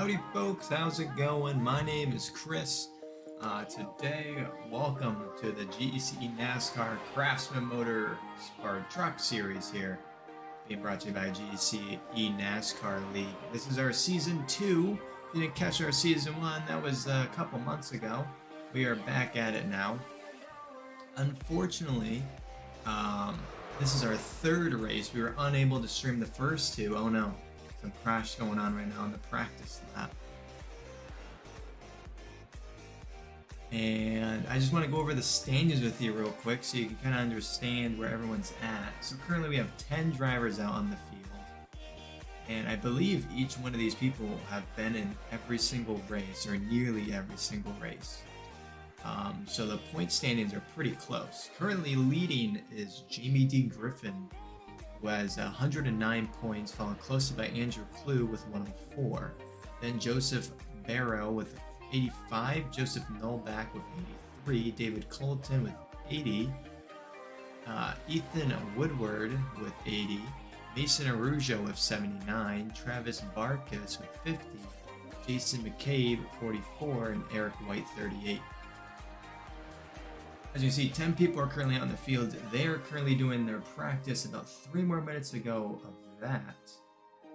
Howdy folks, how's it going? My name is Chris. Today, welcome to the GEC NASCAR Craftsman Motorsport Truck Series here, being brought to you by GEC NASCAR League. This is our Season 2. If you didn't catch our Season 1, that was a couple months ago. We are back at it now. Unfortunately, this is our third race. We were unable to stream the first two. Oh no. Some crash going on right now in the practice lap. And I just want to go over the standings with you real quick so you can kind of understand where everyone's at. So currently we have 10 drivers out on the field. And I believe each one of these people have been in every single race, or nearly every single race. So the point standings are pretty close. Currently leading is Jamie D. Griffin, who has 109 points, followed closely by Andrew Clue with 104. Then Joseph Barrow with 85, Joseph Nullback with 83, David Colton with 80, Ethan Woodward with 80, Mason Arujo with 79, Travis Barkas with 50, Jason McCabe 44, and Eric White 38. As you see, 10 people are currently on the field. They are currently doing their practice. About 3 more minutes ago of that.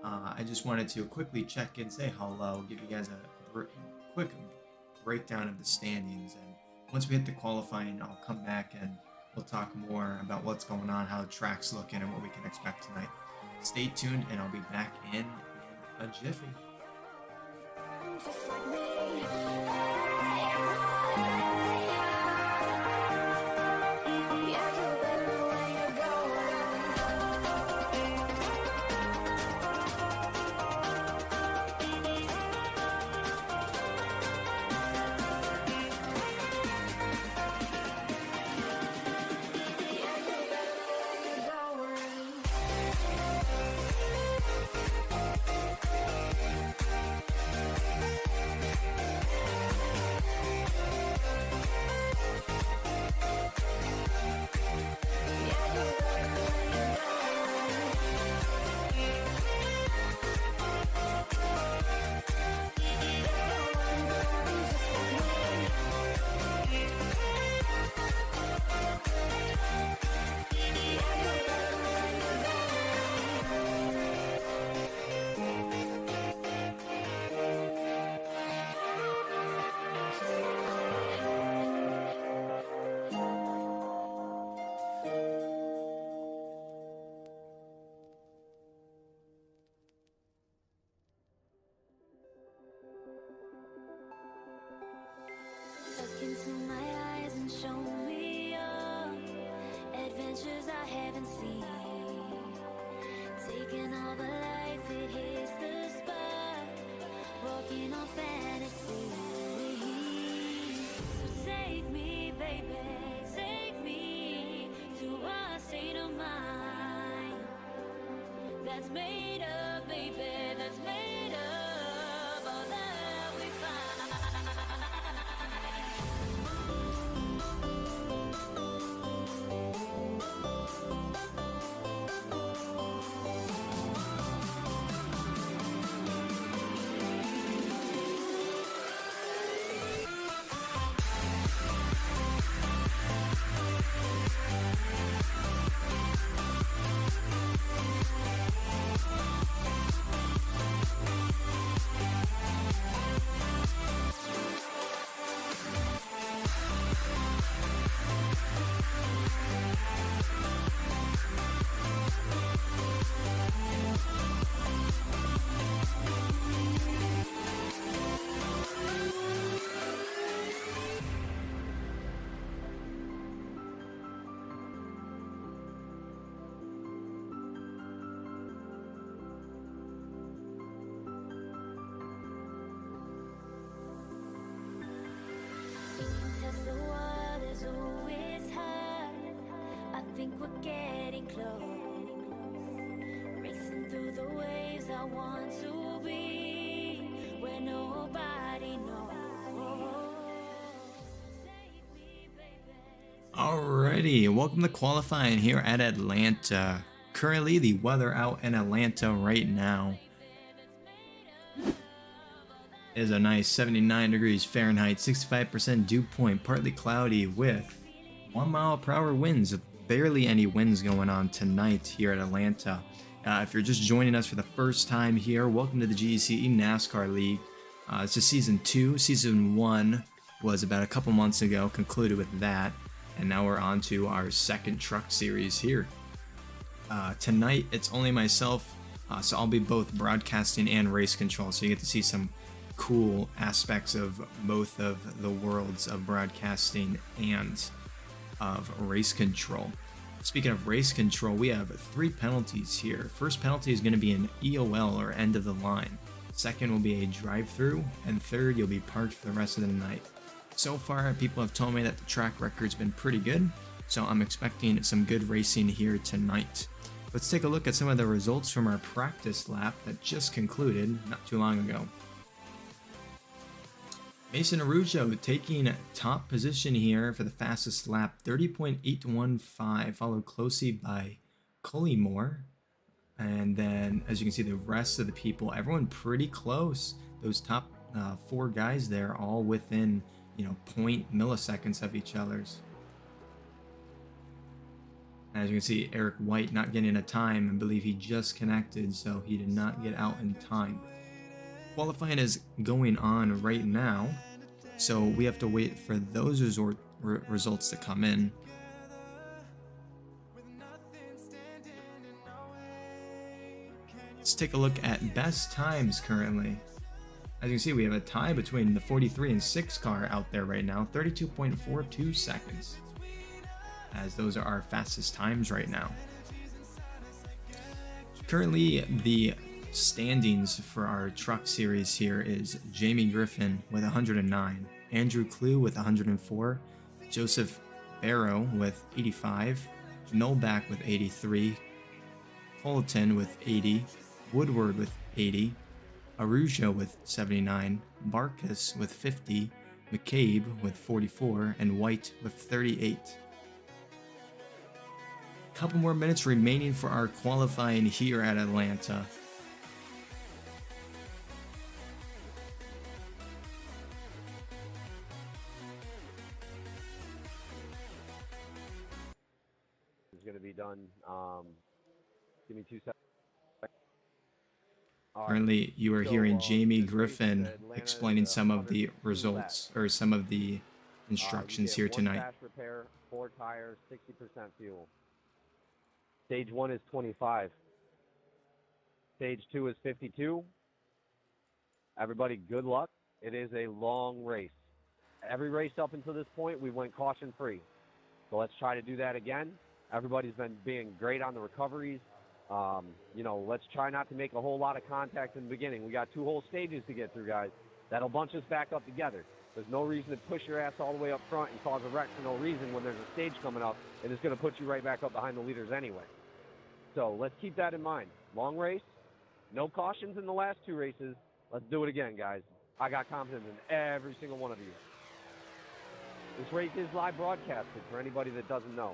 I just wanted to quickly check in, say hello, give you guys a quick breakdown of the standings. And once we hit the qualifying, I'll come back and we'll talk more about what's going on, how the track's looking, and what we can expect tonight. Stay tuned, and I'll be back in a jiffy. Look into my eyes and show me your adventures I haven't seen. Taking all the life, it hits the spot. Walking on fantasy. So take me, baby, take me to a state of mind that's made up, baby, that's made up all that we find. Test the waters, oh, it's hot. I think we're getting close. Racing through the waves, I want to be where nobody knows. Alrighty, welcome to qualifying here at Atlanta. Currently, the weather out in Atlanta right now is a nice 79 degrees Fahrenheit, 65% dew point, partly cloudy with 1 mile per hour winds. Barely any winds going on tonight here at Alanta. If you're just joining us for the first time here, welcome to the GEC NASCAR League. It's just season 2. Season 1 was about a couple months ago, concluded with that, and now we're on to our second truck series here. Tonight it's only myself, so I'll be both broadcasting and race control, so you get to see some cool aspects of both of the worlds of broadcasting and of race control. Speaking of race control, we have 3 penalties here. First penalty is going to be an EOL, or end of the line. Second will be a drive-through, and third, you'll be parked for the rest of the night. So far, people have told me that the track record's been pretty good, so I'm expecting some good racing here tonight. Let's take a look at some of the results from our practice lap that just concluded not too long ago. Mason Arujo taking top position here for the fastest lap, 30.815, followed closely by Collymore. And then, as you can see, the rest of the people, everyone pretty close. Those top 4 guys there, all within, 0.0 milliseconds of each other's. As you can see, Eric White not getting a time. I believe he just connected, so he did not get out in time. Qualifying is going on right now, so we have to wait for those results to come in. Let's take a look at best times currently. As you can see, we have a tie between the 43 and 6 car out there right now, 32.42 seconds, as those are our fastest times right now. Currently, the standings for our truck series here is Jamie Griffin with 109, Andrew Clue with 104, Joseph Barrow with 85, Nolback with 83, Fulton with 80, Woodward with 80, Arujo with 79, Barkas with 50, McCabe with 44, and White with 38. Couple more minutes remaining for our qualifying here at Alanta. Is going to be done. Give me 2 seconds. Currently, you are hearing Jamie Griffin explaining some of the results, or some of the instructions here tonight. Fast repair, 4 tires, 60% fuel. Stage 1 is 25. Stage 2 is 52. Everybody, good luck. It is a long race. Every race up until this point, we went caution-free. So let's try to do that again. Everybody's been being great on the recoveries. Let's try not to make a whole lot of contact in the beginning. We got 2 whole stages to get through, guys. That'll bunch us back up together. There's no reason to push your ass all the way up front and cause a wreck for no reason when there's a stage coming up, and it's going to put you right back up behind the leaders anyway. So let's keep that in mind. Long race, no cautions in the last 2 races. Let's do it again, guys. I got confidence in every single one of you. This race is live broadcasted for anybody that doesn't know.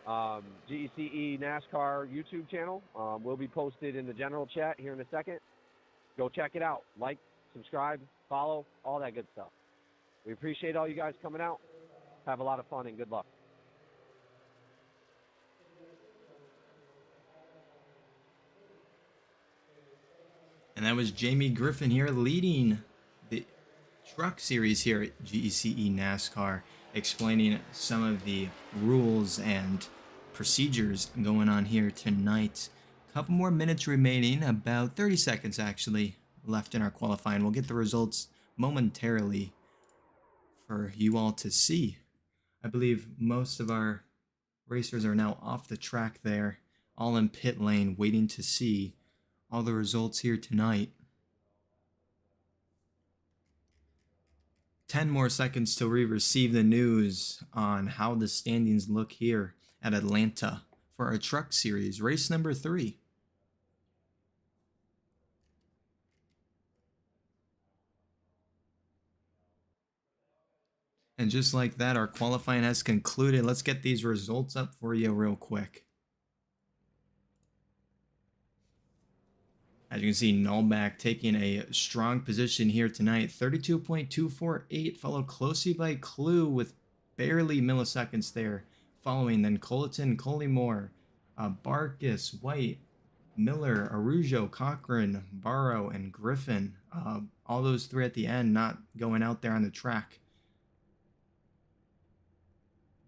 GECE NASCAR YouTube channel will be posted in the general chat here in a second. Go check it out. Like, subscribe, follow, all that good stuff. We appreciate all you guys coming out. Have a lot of fun and good luck. And that was Jamie Griffin here leading the truck series here at GECE NASCAR, explaining some of the rules and procedures going on here tonight. A couple more minutes remaining, about 30 seconds actually left in our qualifying. We'll get the results momentarily for you all to see. I believe most of our racers are now off the track there, all in pit lane, waiting to see all the results here tonight. 10 more seconds till we receive the news on how the standings look here at Alanta for our truck series, race number 3. And just like that, our qualifying has concluded. Let's get these results up for you real quick. As you can see, Nullback taking a strong position here tonight. 32.248, followed closely by Clue with barely milliseconds there. Following then Colleton, Collymore, Barkus, White, Miller, Arujo, Cochran, Barrow, and Griffin. All those three at the end not going out there on the track.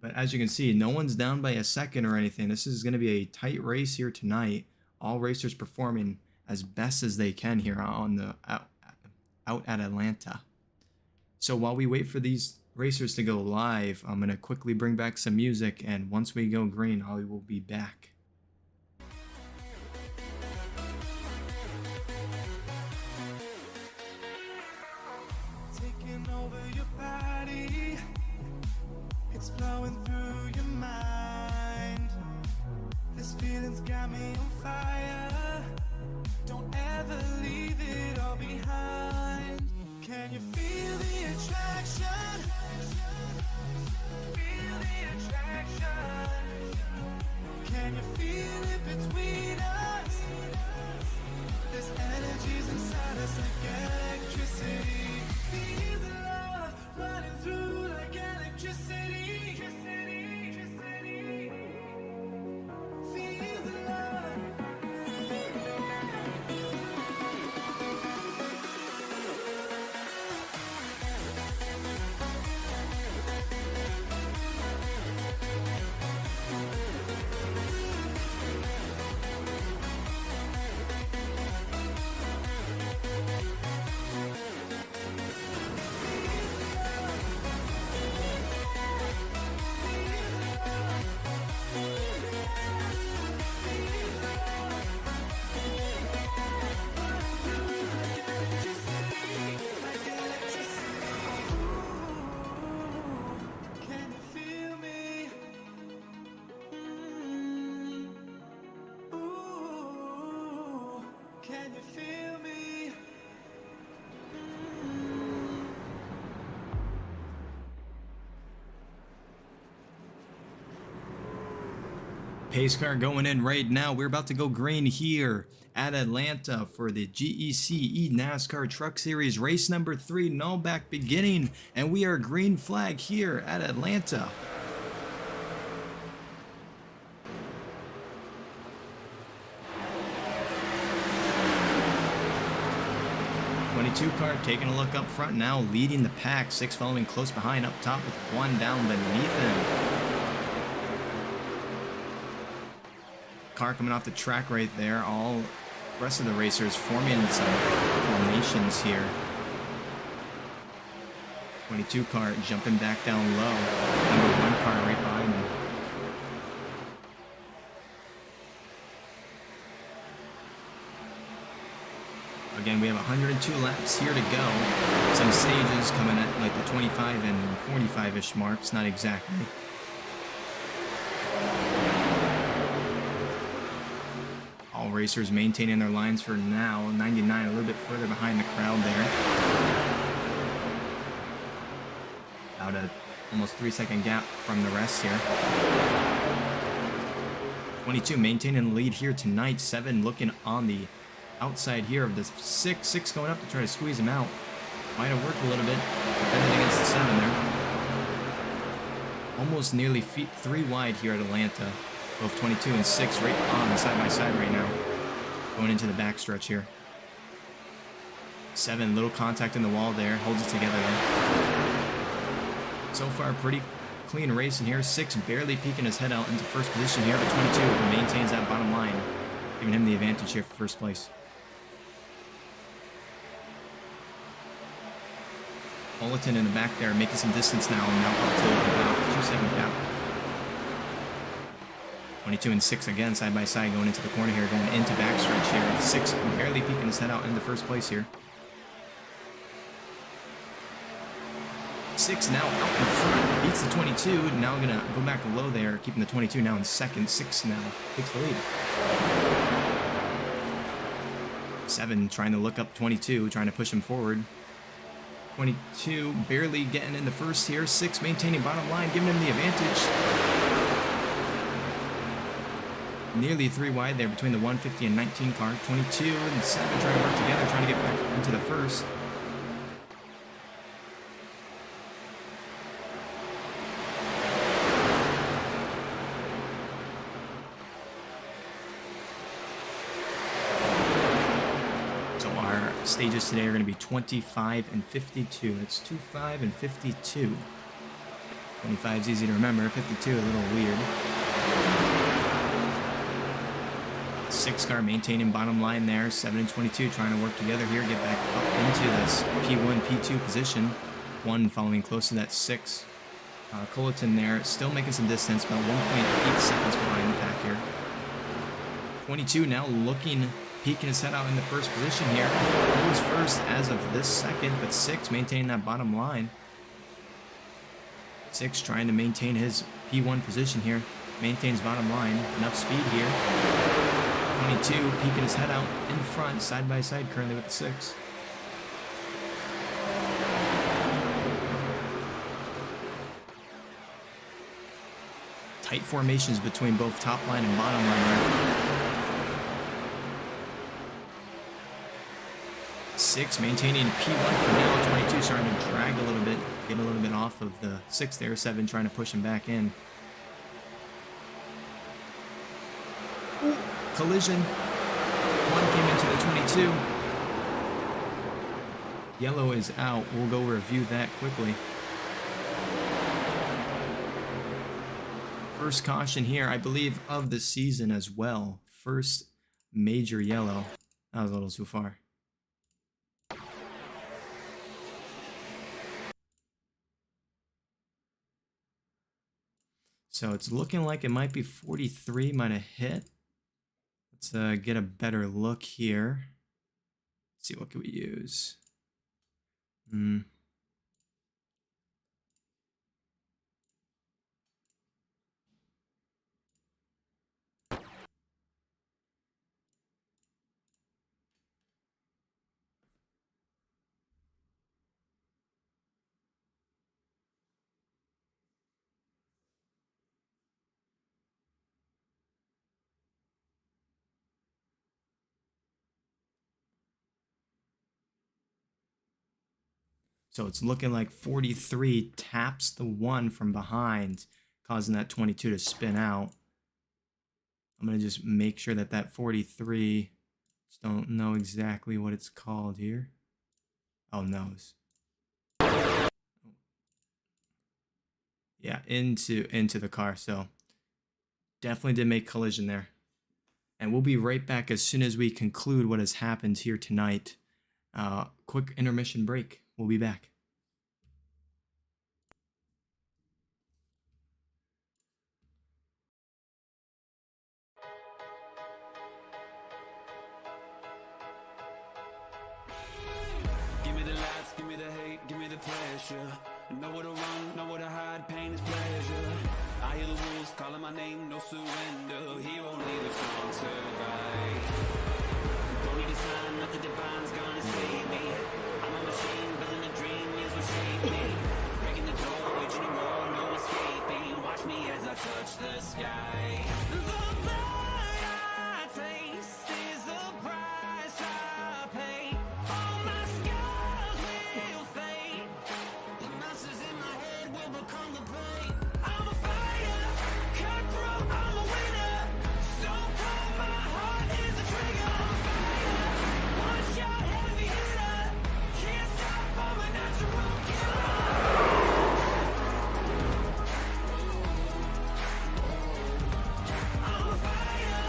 But as you can see, no one's down by a second or anything. This is going to be a tight race here tonight. All racers performing as best as they can here on the out at Alanta. So while we wait for these racers to go live, I'm going to quickly bring back some music, and once we go green, I will be back. Taking over your body, it's flowing through your mind. This feeling's got me on fire. Don't ever leave it all behind. Can you feel the attraction? Feel the attraction. Can you feel it between us? This energy's inside us like electricity. Feel the love running through like electricity. Feel the love. Can you feel me? Ooh, can you feel me? Pace car going in right now. We're about to go green here at Alanta for the GEC NASCAR Truck Series race number 3, Nullback beginning, and we are green flag here at Alanta. Car taking a look up front now, leading the pack. 6 following close behind up top with 1 down beneath him. Car coming off the track right there. All rest of the racers forming some formations here. 22 car jumping back down low. Number 1 car right behind him. Again, we have 102 laps here to go. Some stages coming at like the 25 and 45-ish marks, not exactly. All racers maintaining their lines for now. 99 a little bit further behind the crowd there. About a almost 3-second gap from the rest here. 22 maintaining the lead here tonight. 7 looking on the outside here of the 6 going up to try to squeeze him out. Might have worked a little bit, defending against the 7 there. Almost nearly 3 wide here at Alanta. Both 22 and 6 right on side by side right now. Going into the backstretch here. 7, little contact in the wall there, holds it together though. So far, pretty clean racing here. 6 barely peeking his head out into first position here, but 22 maintains that bottom line, giving him the advantage here for first place. Colleton in the back there, making some distance now up to about 2-second gap. 22 and 6 again, side by side, going into the corner here, going into backstretch here. 6 barely peeking his head out into first place here. 6 now out in front, beats the 22. Now gonna go back low there, keeping the 22 now in second. 6 now takes the lead. 7 trying to look up 22, trying to push him forward. 22 barely getting in the first here. 6 maintaining bottom line, giving him the advantage. nearly 3 wide there between the 150 and 19 car. 22 and 7 trying to work together, trying to get back into the first. So our stages today are going to be 25 and 52. It's 25 and 52. 25 is easy to remember, 52 a little weird. 6 car maintaining bottom line there, 7 and 22 trying to work together here, get back up into this P1, P2 position. 1 following close to that 6. Culleton there, still making some distance, about 1.8 seconds behind the pack here. 22 now looking, peeking his head out in the first position here. Goes first as of this second, but 6 maintaining that bottom line. 6 trying to maintain his P1 position here. Maintains bottom line. Enough speed here. 22 peeking his head out in front, side by side currently with the 6. Tight formations between both top line and bottom line there. 6 maintaining P1 for now. 22 starting to drag a little bit, get a little bit off of the 6 there. 7 trying to push him back in. Collision. 1 came into the 22. Yellow is out. We'll go review that quickly. First caution here, I believe, of the season as well. First major yellow. That was a little too far. So it's looking like it might be 43 might have hit. Let's get a better look here. Let's see, what can we use? So it's looking like 43 taps the 1 from behind, causing that 22 to spin out. I'm going to just make sure that that 43, just don't know exactly what it's called here. Oh, nose. Yeah, into the car. So definitely did make collision there. And we'll be right back as soon as we conclude what has happened here tonight. Quick intermission break. We'll be back. Give me the lights, give me the hate, give me the pressure. Know where to run, know where to hide, pain is pleasure. I hear the wolves calling my name, no surrender. Hero need a strong survive. Don't need a sign, nothing divine's gonna save me. I'm a machine, building a dream is what shaped me. Breaking the door, reaching the wall, no escaping. Watch me as I touch the sky. The blood I taste is the price I pay. All my scars will fade. The monsters in my head will become the pain. I'm a fighter, cutthroat, I'm a winner. Stone cold, my heart is a trigger. I'm a fire, one shot, heavy hitter. Can't stop, I'm a natural killer. I'm a fire.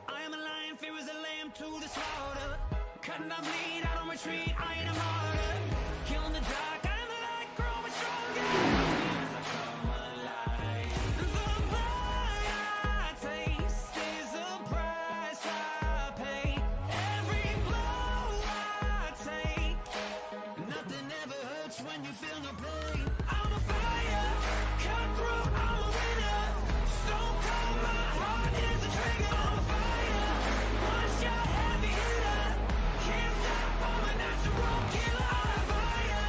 I am a lion, fear is a lamb to the slaughter. Cutting I bleed, I don't retreat, I ain't a martyr. Killing the dark, I am the light, growing stronger. As I come alive. The blood I taste is the price I pay. Every blow I take, nothing ever hurts when you feel no pain. I'm a fire, cutthroat, I'm a winner. Stone cold, my heart is a trigger. I'm a fire, one shot, heavy hitter. Can't stop, I'm a natural killer. I'm a fire.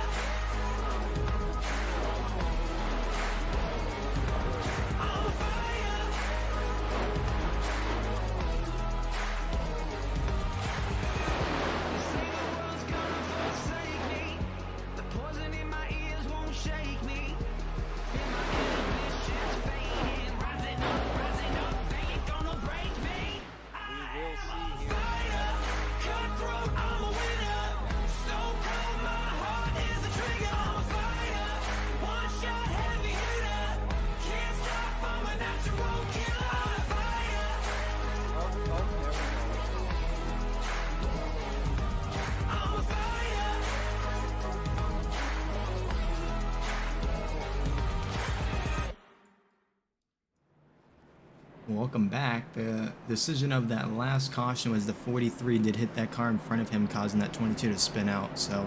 Welcome back. The decision of that last caution was the 43 did hit that car in front of him, causing that 22 to spin out. So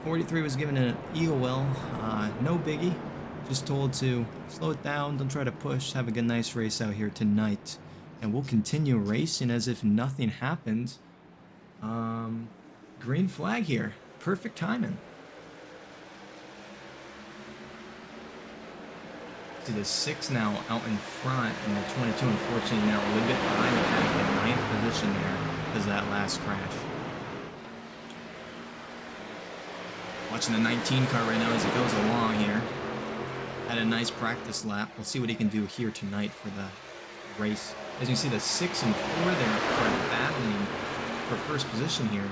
43 was given an EOL, no biggie. Just told to slow it down, don't try to push, have a good nice race out here tonight. And we'll continue racing as if nothing happened. Green flag here. Perfect timing. See the 6 now out in front, and the 22 unfortunately now a little bit behind the pack in 9th position there because of that last crash. Watching the 19 car right now as it goes along here. Had a nice practice lap. We'll see what he can do here tonight for the race. As you can see, the 6 and 4 there up front battling for first position here.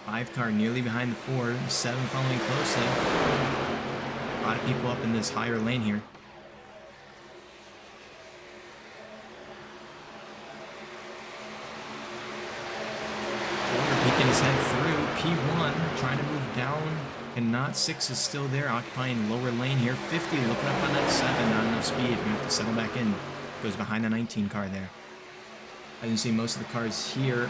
5 car nearly behind the 4, 7 following closely. A lot of people up in this higher lane here. Peeking his head through. P1 trying to move down. And not 6 is still there, occupying lower lane here. 50 looking up on that 7, not enough speed. We're going to have to settle back in. Goes behind the 19 car there. As you can see, most of the cars here.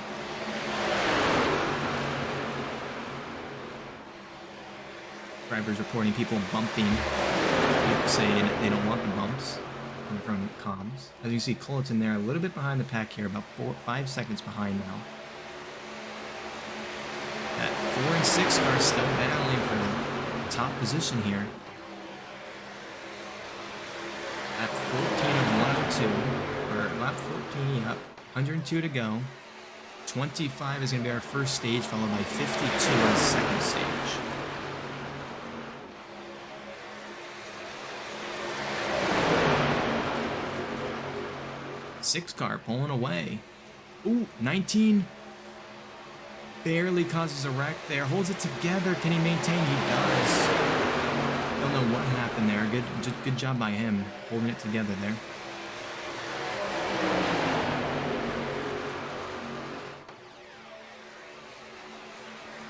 Drivers reporting people bumping. People saying they don't want the bumps from comms. As you can see, Culleton there a little bit behind the pack here, about 5 seconds behind now. That 4 and 6 are still battling for the top position here. At 14 of 102, or lap 14, yep, 102 to go. 25 is going to be our first stage, followed by 52 on the second stage. Six car pulling away. Ooh, 19 barely causes a wreck there. Holds it together. Can he maintain? He does. Don't know what happened there. Good job by him holding it together there.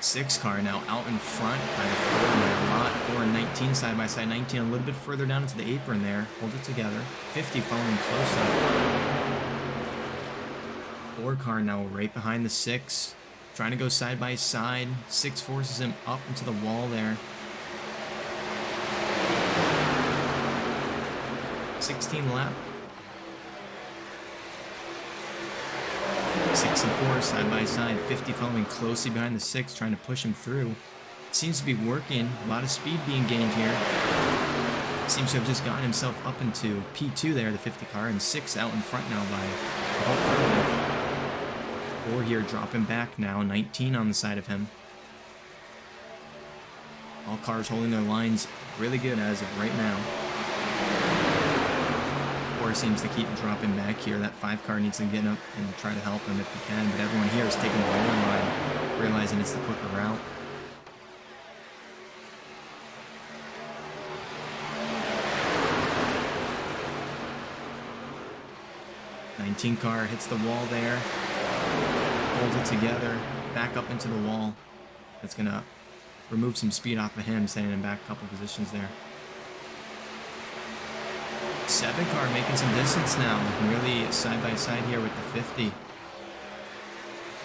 Six car now out in front by the 4 there. A lot. 4 and 19 side by side. 19 a little bit further down into the apron there. Hold it together. 50 following close up. 4 car now right behind the 6. Trying to go side by side. 6 forces him up into the wall there. 16 lap. 6 and 4 side by side. 50 following closely behind the 6, trying to push him through. It seems to be working. A lot of speed being gained here. Seems to have just gotten himself up into P2 there, the 50 car, and 6 out in front now by a whole car. 4 here dropping back now. 19 on the side of him. All cars holding their lines really good as of right now. 4 seems to keep dropping back here. That 5 car needs to get up and try to help him if he can, but everyone here is taking the rolling line, realizing it's the quicker route. Team car hits the wall there, holds it together, back up into the wall. That's gonna remove some speed off of him, sending him back a couple positions there. 7 car making some distance now, really side by side here with the 50.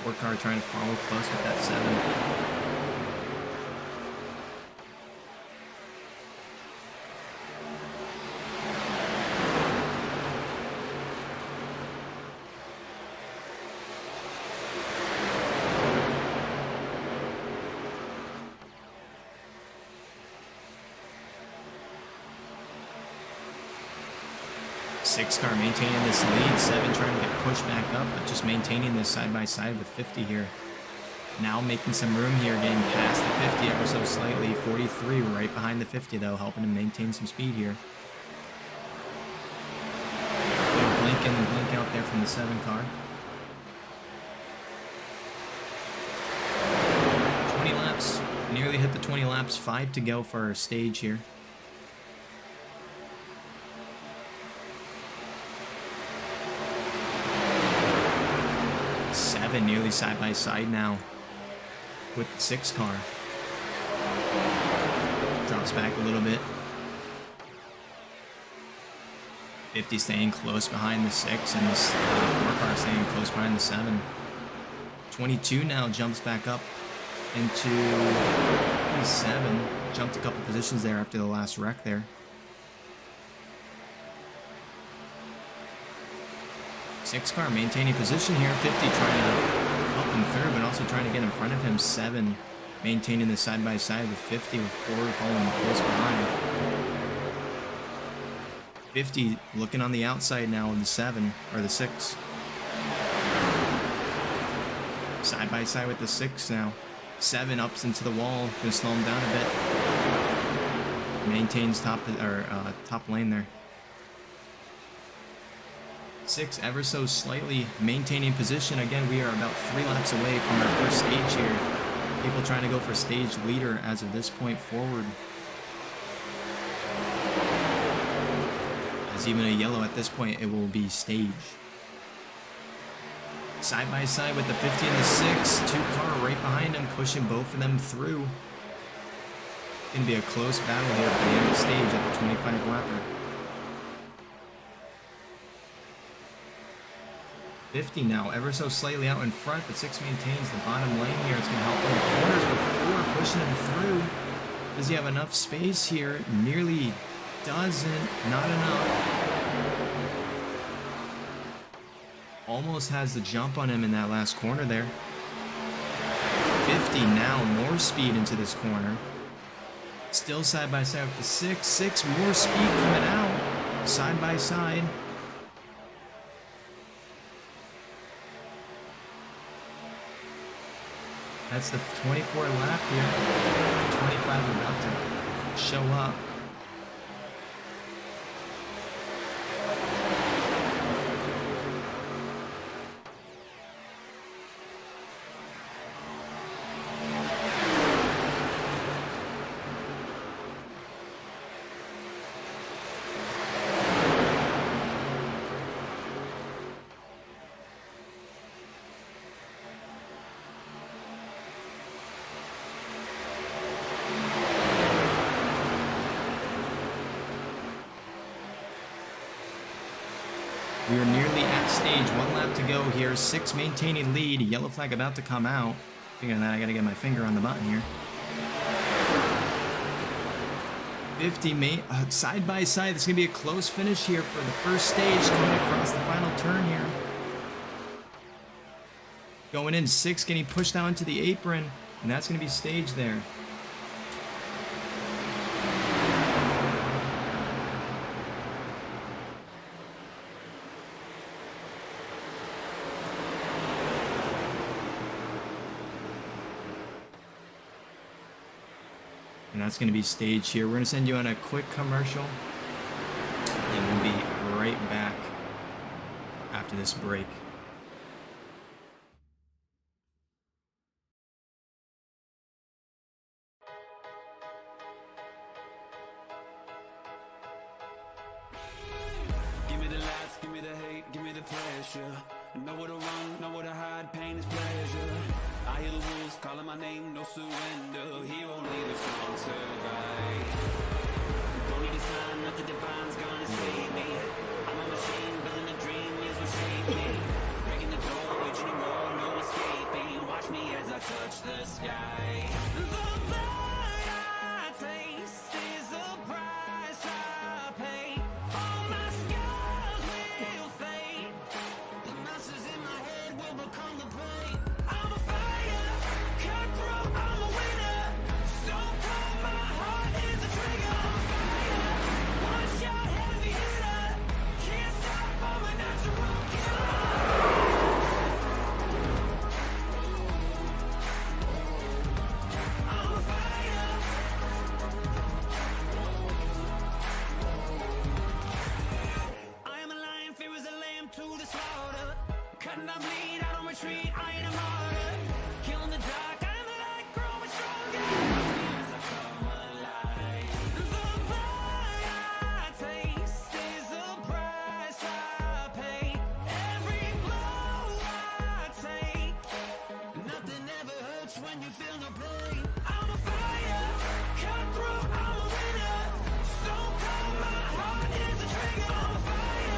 4 car trying to follow close with that 7. Six car maintaining this lead, 7 trying to get pushed back up, but just maintaining this side by side with 50 here. Now making some room here, getting past the 50 ever so slightly. 43 right behind the 50 though, helping him maintain some speed here. Little blink in and blink out there from the 7 car. 20 laps, nearly hit the 20 laps, 5 to go for our stage here. 7 nearly side by side now with the 6 car. Drops back a little bit. 50 staying close behind the 6, and this 4 car staying close behind the 7. 22 now jumps back up into 7. Jumped a couple positions there after the last wreck there. 6 car maintaining position here. 50 trying to help him through, but also trying to get in front of him. 7 maintaining the side-by-side with 50, with 4 following close behind. 50 looking on the outside now in the 7, or the 6. Side by side with the 6 now. 7 ups into the wall, gonna slow him down a bit. Maintains top lane there. 6 ever so slightly maintaining position. Again, we are about 3 laps away from our first stage here. People trying to go for stage leader as of this point forward. As even a yellow at this point, it will be stage. Side by side with the 50 and the 6. 2 car right behind him, pushing both of them through. Gonna be a close battle here for the end of the stage at the 25 lapper. 50 now, ever so slightly out in front, but 6 maintains the bottom lane here. It's gonna help in the corners with 4 pushing him through. Does he have enough space here? Nearly doesn't, not enough. Almost has the jump on him in that last corner there. 50 now, more speed into this corner. Still side by side with the 6. 6 more speed coming out, side by side. That's the 24 lap here. 25 about to show up. We are nearly at stage. 1 lap to go here. 6 maintaining lead. Yellow flag about to come out. Thinking that I gotta get my finger on the button here. 50 side by side. This is gonna be a close finish here for the first stage coming across the final turn here. Going in, 6 getting pushed down to the apron, and that's gonna be stage there. And that's going to be stage here. We're going to send you on a quick commercial. And we'll be right back after this break. Give me the lights, give me the hate, give me the pressure. Know where to run, know where to hide, pain is pleasure. I hear the wolves calling my name, no surrender. He won't leave us strong survive. Don't need a sign, nothing divine's gonna save me. I'm a machine, building a dream is what saved me. Breaking the door, waging a war, no escaping. Watch me as I touch the sky. The blood I taste is the price I pay. All my scars will fade. The masses in my head will become the pain. I'm a fire, cutthroat, I'm a winner. Stone cold, my heart is a trigger. I'm a fire, one shot heavy hitter. Can't stop, I'm a natural killer. I'm a fire. I am a lion, fear is a lamb to the slaughter. Cutting down bleed, I don't retreat, I ain't a martyr. Killing the dark, I am the light, growing stronger. As I come alive. The blood I taste is the price I pay. Every blow I take, nothing ever hurts when you feel no pain. I'm a fire, cutthroat, I'm a winner. Stone cold, my heart is a trigger. I'm a fire.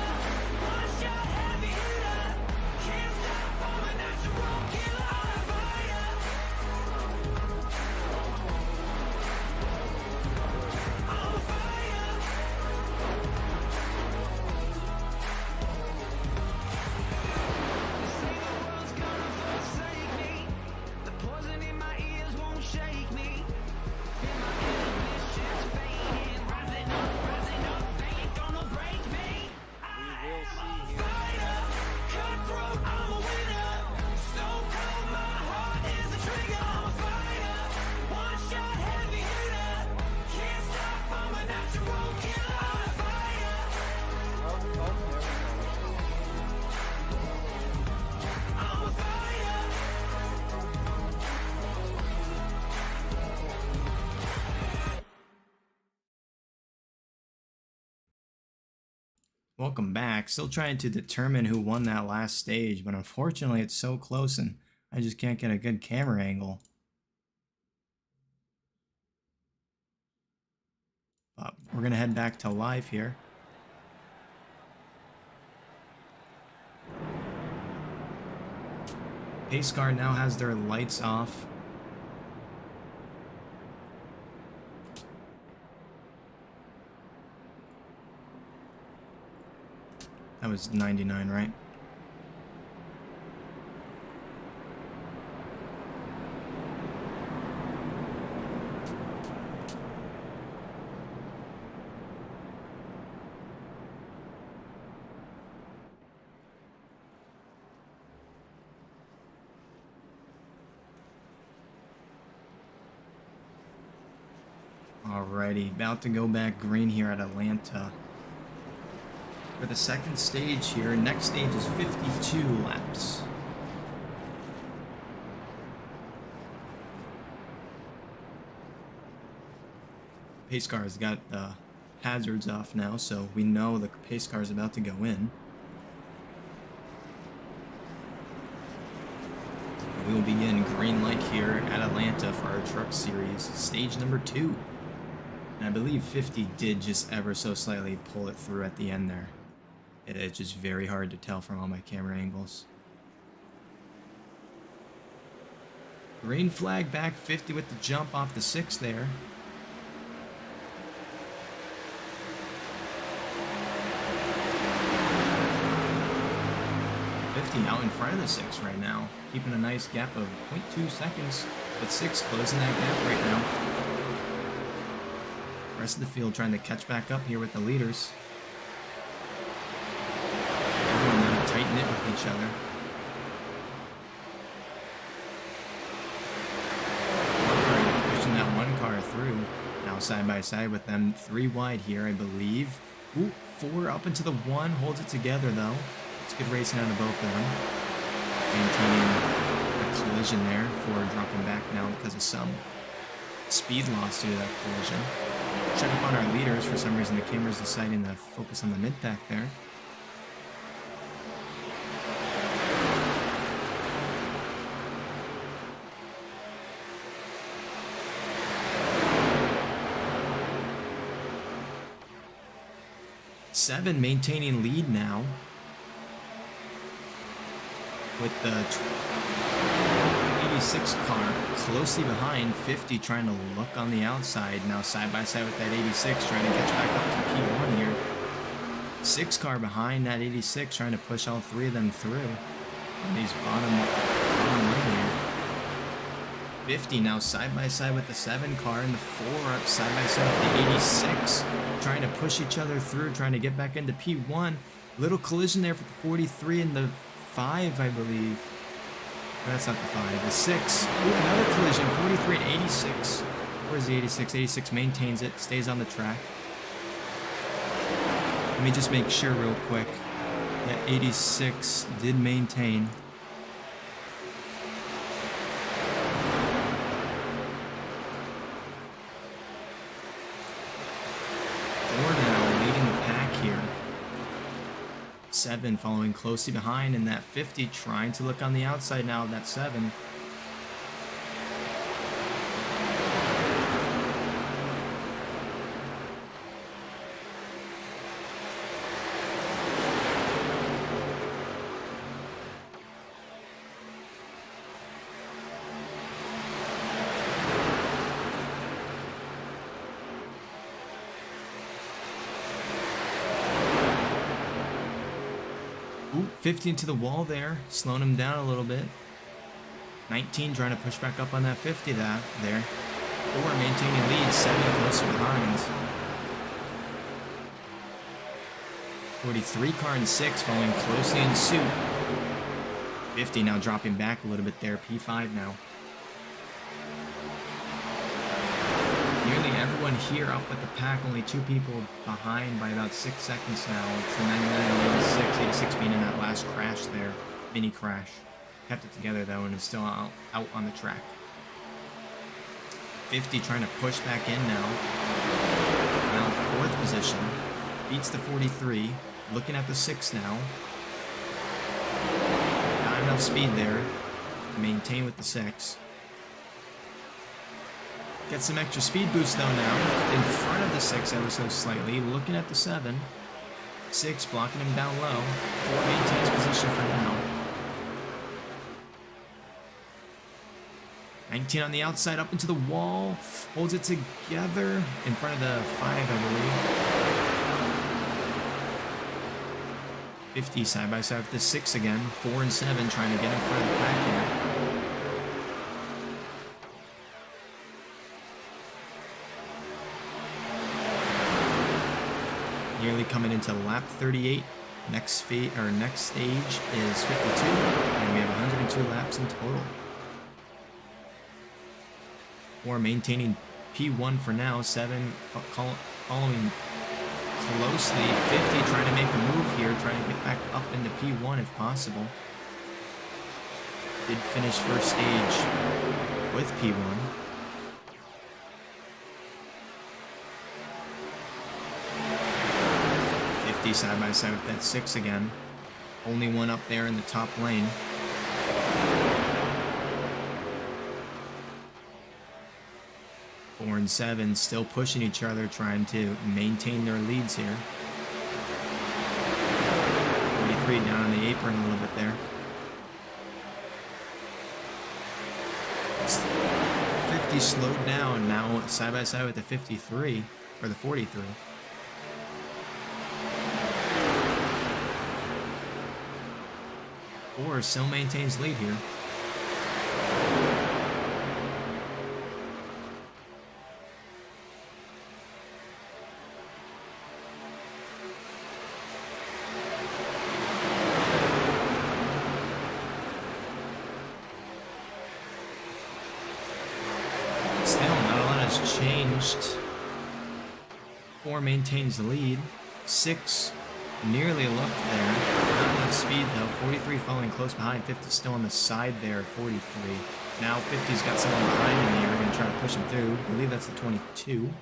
Welcome back. Still trying to determine who won that last stage, but unfortunately it's so close and I just can't get a good camera angle. But we're going to head back to live here. Pace car now has their lights off. That was 99, right? Alrighty, about to go back green here at Alanta. For the second stage here, next stage is 52 laps. Pace car has got the hazards off now, so we know the pace car is about to go in. We will begin green light here at Alanta for our truck series, stage number 2. And I believe 50 did just ever so slightly pull it through at the end there. It's just very hard to tell from all my camera angles. Green flag back 50 with the jump off the 6 there. Out in front of the 6 right now, keeping a nice gap of 0.2 seconds, but 6 closing that gap right now. Rest of the field trying to catch back up here with the leaders. Everyone now tight knit with each other. Pushing that one car through. Now side by side with them, 3 wide here, I believe. Ooh, 4 up into the 1, holds it together though. It's good racing out of both of them. Maintaining a collision there for dropping back now because of some speed loss due to that collision. Check up on our leaders. For some reason the camera's deciding to focus on the mid-pack there. Seven maintaining lead now. With the 86 car closely behind, 50 trying to look on the outside. Now side by side with that 86 trying to catch back up to P1 here. 6 car behind that 86 trying to push all 3 of them through. On these bottom line here. 50 now side by side with the 7 car and the 4 up side by side with the 86. Trying to push each other through, trying to get back into P1. Little collision there for the 43 and the 5, I believe. That's not the 5. The 6. Ooh, another collision. 43 and 86. Where's the 86? 86 maintains it. Stays on the track. Let me just make sure real quick. That 86 did maintain. Leading the pack here. 7 following closely behind, and that 50 trying to look on the outside now of that 7. Ooh, 15 to the wall there, slowing him down a little bit. 19 trying to push back up on that 50 there. 4 maintaining lead, 7 closer behind. 43 car and 6 following closely in suit. 50 now dropping back a little bit there, P5 now. Nearly everyone here up with the pack, only 2 people behind by about 6 seconds now. It's the 99 and 86, 86 being in that last crash there, mini crash. Kept it together though and is still out on the track. 50 trying to push back in now. Now 4th position, beats the 43. Looking at the 6 now. Not enough speed there to maintain with the 6. Get some extra speed boost though now. In front of the 6 ever so slightly. Looking at the 7. 6 blocking him down low. 4 maintains position for now. 19 on the outside, up into the wall. Holds it together in front of the 5, I believe. 50 side by side with the 6 again. 4 and 7 trying to get in front of the pack here. Nearly coming into lap 38. Next stage is 52, and we have 102 laps in total. 4 maintaining P1 for now. 7 following closely. 50 trying to make a move here, trying to get back up into P1 if possible. Did finish first stage with P1. Side by side with that 6 again. Only one up there in the top lane. Four and 7 still pushing each other, trying to maintain their leads here. 43 down on the apron a little bit there. 50 slowed down now side by side with the 53 or the 43. 4 still maintains lead here. Still, not a lot has changed. 4 maintains the lead. 6 nearly looked there. Not enough speed though. 43 following close behind. 50 still on the side there. 43. Now 50's got someone behind him here. Going to try to push him through. I believe that's the 22.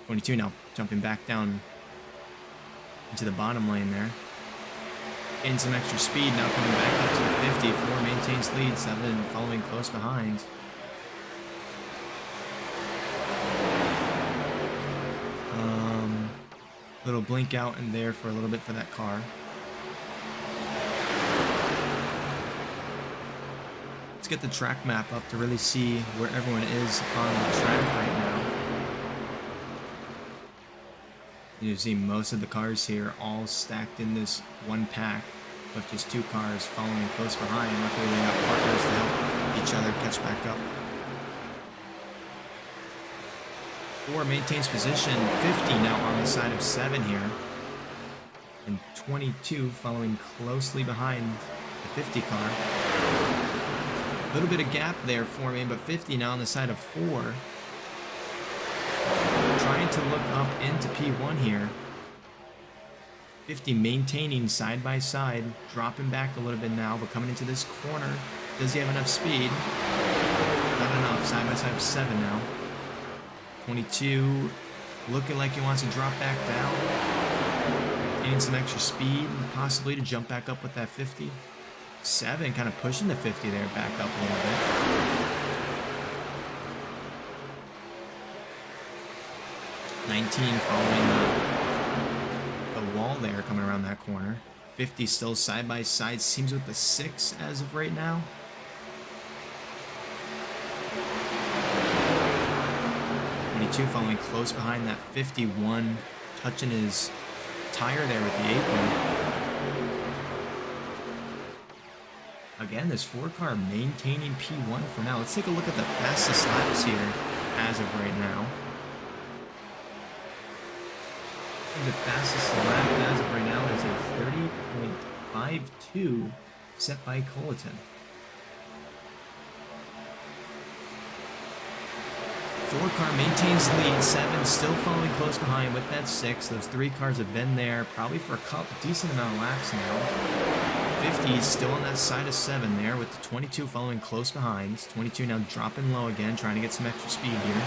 22 now jumping back down into the bottom lane there. Getting some extra speed. Now coming back up to the 50. 4 maintains lead. 7 following close behind. Little blink out in there for a little bit for that car. Let's get the track map up to really see where everyone is on the track right now. You see most of the cars here all stacked in this one pack with just 2 cars following close behind. Luckily they got partners to help each other catch back up. 4 maintains position. 50 now on the side of 7 here. And 22 following closely behind the 50 car. A little bit of gap there forming, but 50 now on the side of 4. Trying to look up into P1 here. 50 maintaining side by side. Dropping back a little bit now, but coming into this corner. Does he have enough speed? Not enough. Side by side of 7 now. 22 looking like he wants to drop back down. Getting some extra speed, possibly to jump back up with that 50. 7 kind of pushing the 50 there back up a little bit. 19 following the wall there coming around that corner. 50 still side by side, seems with the 6 as of right now. 22 following close behind that 51, touching his tire there with the apron. Again, this 4 car maintaining P1 for now. Let's take a look at the fastest laps here as of right now. And the fastest lap as of right now is a 30.52 set by Colleton. 4 car maintains lead, 7 still following close behind with that 6. Those 3 cars have been there probably for a decent amount of laps now. 50 is still on that side of 7 there with the 22 following close behind. 22 now dropping low again, trying to get some extra speed here.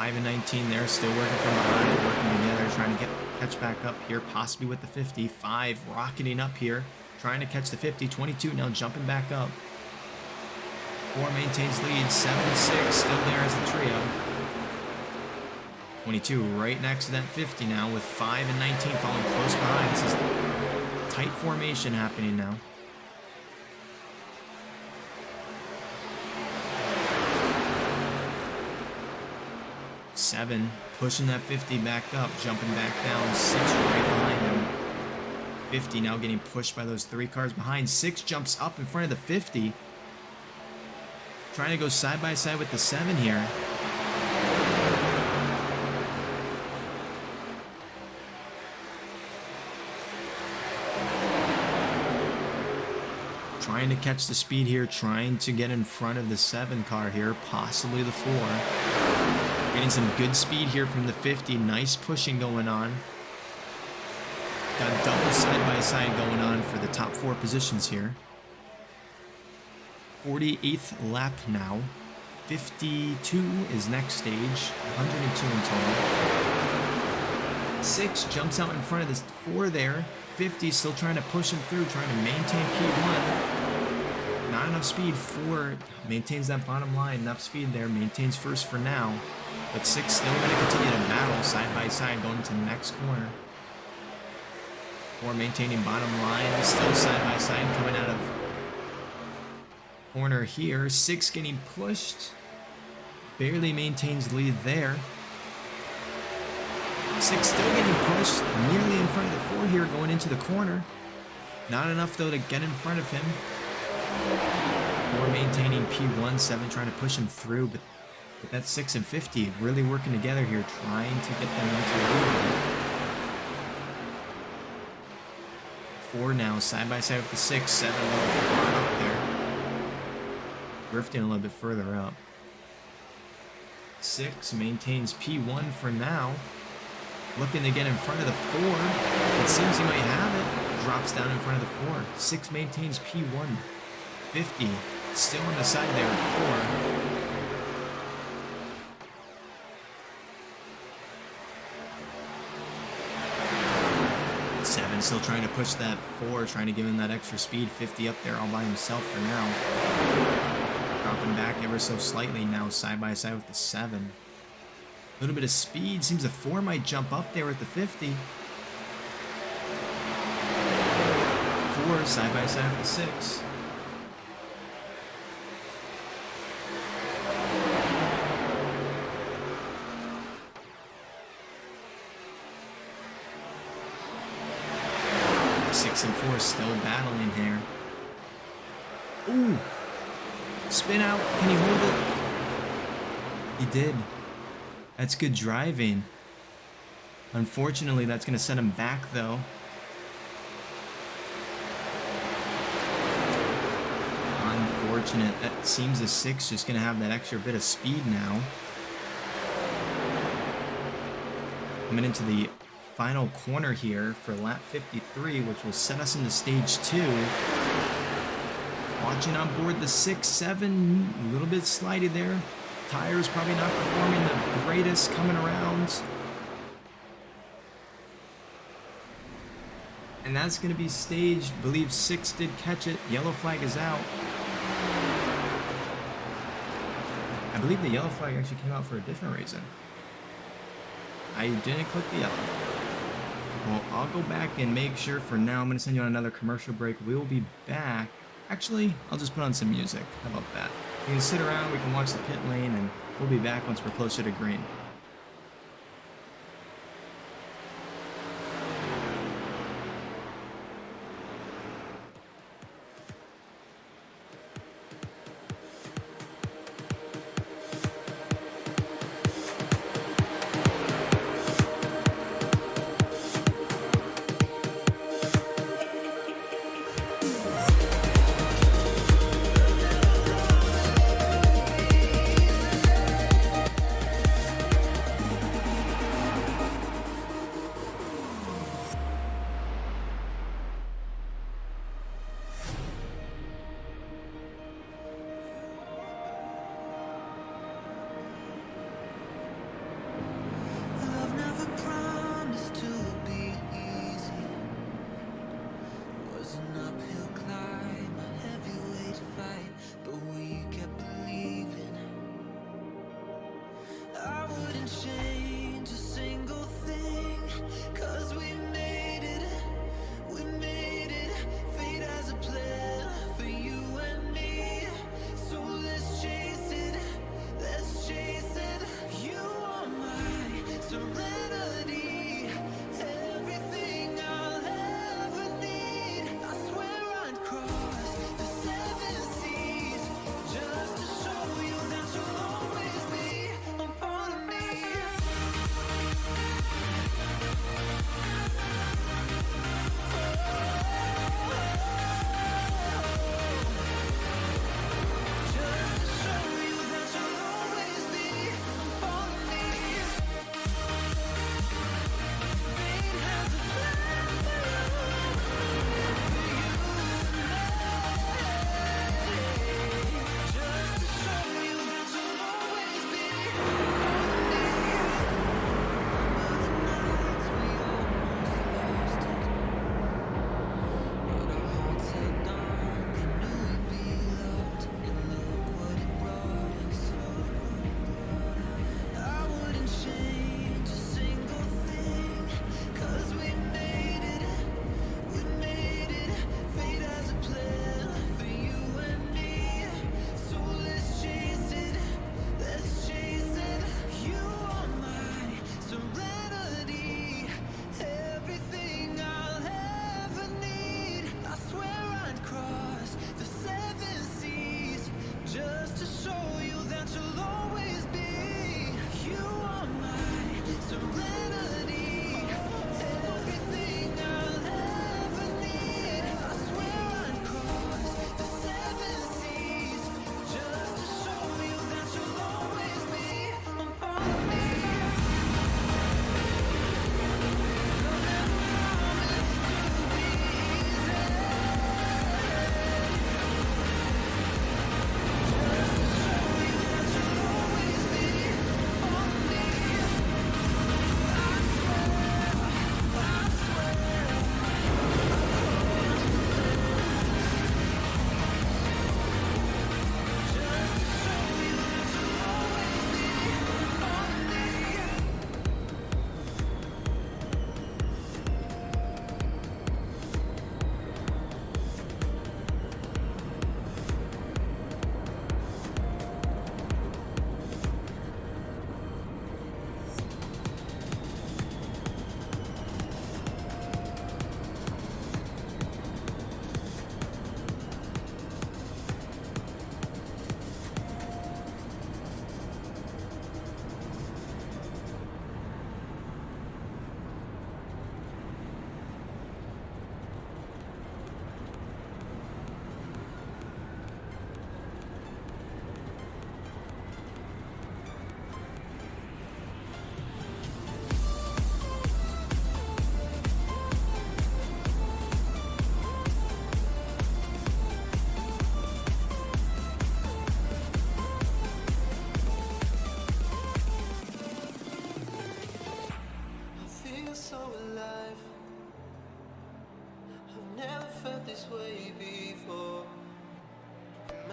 5 and 19 there, still working from behind, working together, trying to catch back up here, possibly with the 50. 5 rocketing up here, trying to catch the 50. 22 now jumping back up. 4 maintains lead. 7 6 still there as the trio. 22 right next to that 50 now with 5 and 19 following close behind. This is tight formation happening now. 7 pushing that 50 back up, jumping back down. 6 right behind him. 50 now getting pushed by those 3 cars behind. 6 jumps up in front of the 50. Trying to go side by side with the 7 here. Trying to catch the speed here, trying to get in front of the 7 car here, possibly the 4. Getting some good speed here from the 50. Nice pushing going on. Got double side-by-side going on for the top 4 positions here. 48th lap now. 52 is next stage. 102 in total. 6 jumps out in front of this 4 there. 50 still trying to push him through, trying to maintain P1. Not enough speed. 4 maintains that bottom line. Enough speed there. Maintains first for now. But 6 still going to continue to battle side by side going to the next corner. 4 maintaining bottom line. Still side by side coming out of corner here. 6 getting pushed. Barely maintains lead there. 6 still getting pushed. Nearly in front of the 4 here going into the corner. Not enough though to get in front of him. 4 maintaining P1. 7 trying to push him through. But that's 6 and 50 really working together here. Trying to get them into the lead. 4 now side by side with the 6. 7 a little bit far up there. Drifting a little bit further up. 6 maintains P1 for now. Looking to get in front of the 4. It seems he might have it. Drops down in front of the 4. 6 maintains P1. 50 still on the side there with 4. 7 still trying to push that 4, trying to give him that extra speed. 50 up there all by himself for now. Dropping back ever so slightly now, side by side with the 7. A little bit of speed. Seems the 4 might jump up there with the 50. 4 side by side with the 6. And 4 still battling here. Ooh! Spin out. Can he hold it? He did. That's good driving. Unfortunately, that's going to set him back, though. Unfortunate. That seems the 6 just going to have that extra bit of speed now. Coming into the final corner here for lap 53, which will set us into stage 2. Watching on board the 6, 7, a little bit slidey there. Tires probably not performing the greatest coming around. And that's going to be stage, I believe 6 did catch it. Yellow flag is out. I believe the yellow flag actually came out for a different reason. I didn't click the yellow. Well, I'll go back and make sure. For now, I'm going to send you on another commercial break. We will be back. Actually, I'll just put on some music. How about that? We can sit around, we can watch the pit lane, and we'll be back once we're closer to green.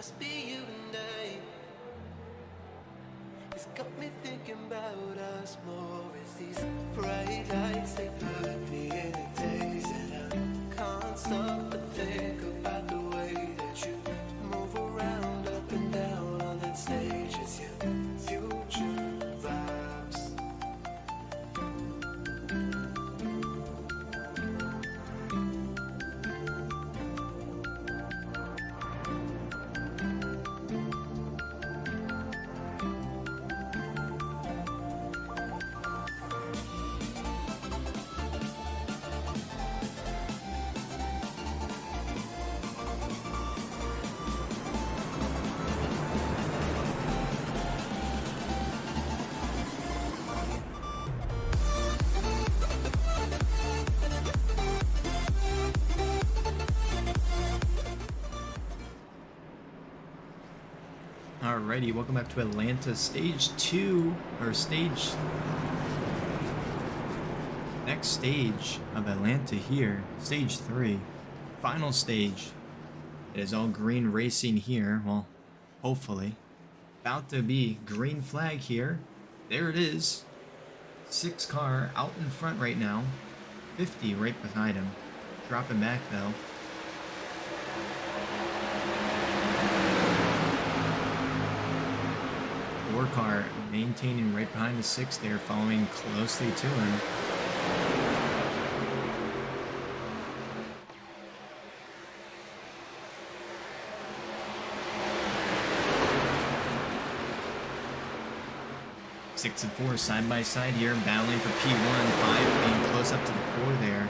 must be you and I. It's got me thinking about us more. It's these bright lights, they put me in a daze, and I can't stop but think about the way that you move around up and down on that stage. It's your future vibes. Alrighty, welcome back to Atlanta Stage 2, or next stage of Atlanta here, Stage 3, final stage. It is all green racing here, well, hopefully. About to be green flag here. There it is. 6 car out in front right now. 50 right behind him. Dropping back though. Car maintaining right behind the 6 there, following closely to him. Six and 4 side by side here, battling for P1. 5 being close up to the 4 there.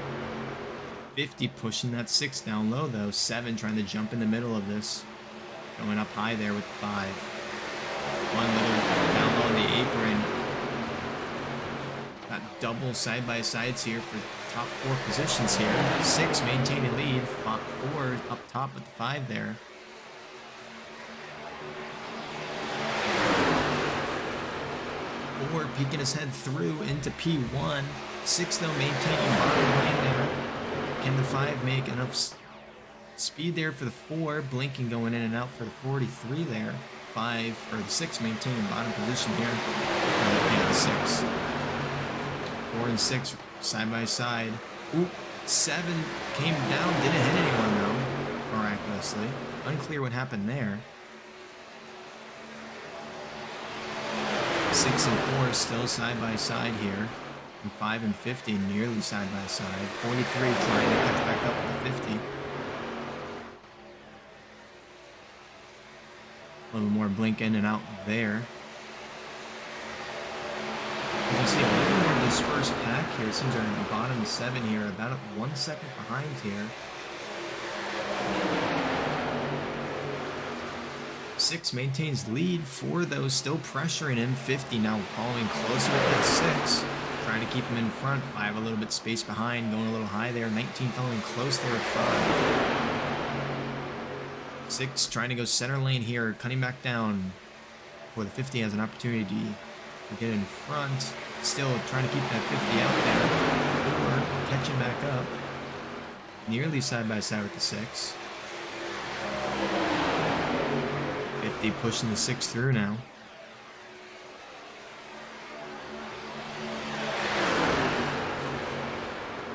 50 pushing that 6 down low though. 7 trying to jump in the middle of this. Going up high there with 5. One little down low on the apron. Got double side-by-sides here for top 4 positions here. 6 maintaining lead. 4 up top with 5 there. 4 peeking his head through into P1. 6 though maintaining bottom lane there. Can the 5 make enough speed there for the 4? Blinking going in and out for the 43 there. 5 or the 6 maintaining bottom position here. Yeah, the 6. 4 and 6 side by side. Ooh, 7 came down, didn't hit anyone though, miraculously. Unclear what happened there. 6 and 4 still side by side here. And 5 and 50 nearly side by side. 43 trying to catch back up with the 50. A little more blink in and out there. You can see a little more dispersed pack here. It seems they're in the bottom 7 here, about 1 second behind here. 6 maintains lead. 4 though still pressuring him. 50 now following closer with that 6. Trying to keep him in front. 5 a little bit space behind, going a little high there. 19 following close there at 5. 6 trying to go center lane here, cutting back down before the 50 has an opportunity to get in front. Still trying to keep that 50 out there. 4 catching back up. Nearly side by side with the 6. 50 pushing the 6 through now.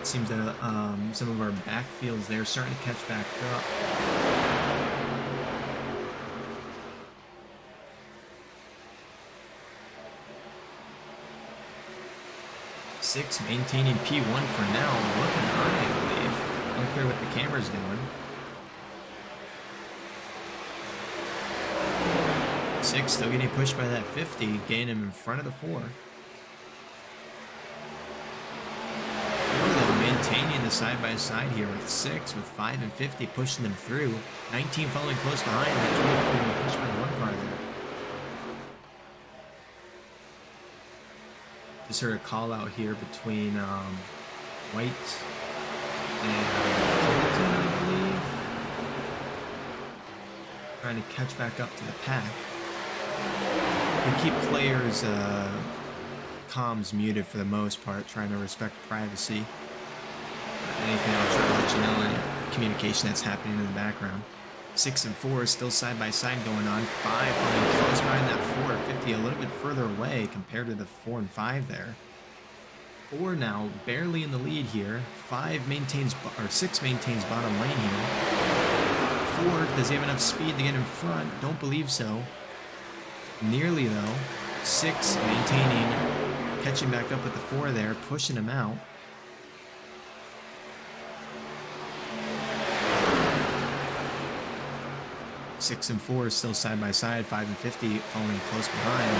It seems that some of our backfields there starting to catch back up. 6 maintaining P1 for now. Looking high, I believe. Unclear what the camera's doing. 6 still getting pushed by that 50, getting him in front of the 4. 4 though maintaining the side-by-side here with 6, with 5 and 50 pushing them through. 19 following close behind. That 24 being pushed by the 1 car there. Just heard a call out here between White and Hamilton, I believe. Trying to catch back up to the pack. We keep players' comms muted for the most part, trying to respect privacy. Anything I'll try to let you know, any communication that's happening in the background. 6 and 4 still side by side going on. 5 falling close behind that 4. 50 a little bit further away compared to the 4 and 5 there. 4 now barely in the lead here. 5 maintains, or 6 maintains bottom lane here. 4, does he have enough speed to get in front? Don't believe so. Nearly though. 6 maintaining, catching back up with the 4 there, pushing him out. 6 and 4 still side by side. 5 and 50 following close behind.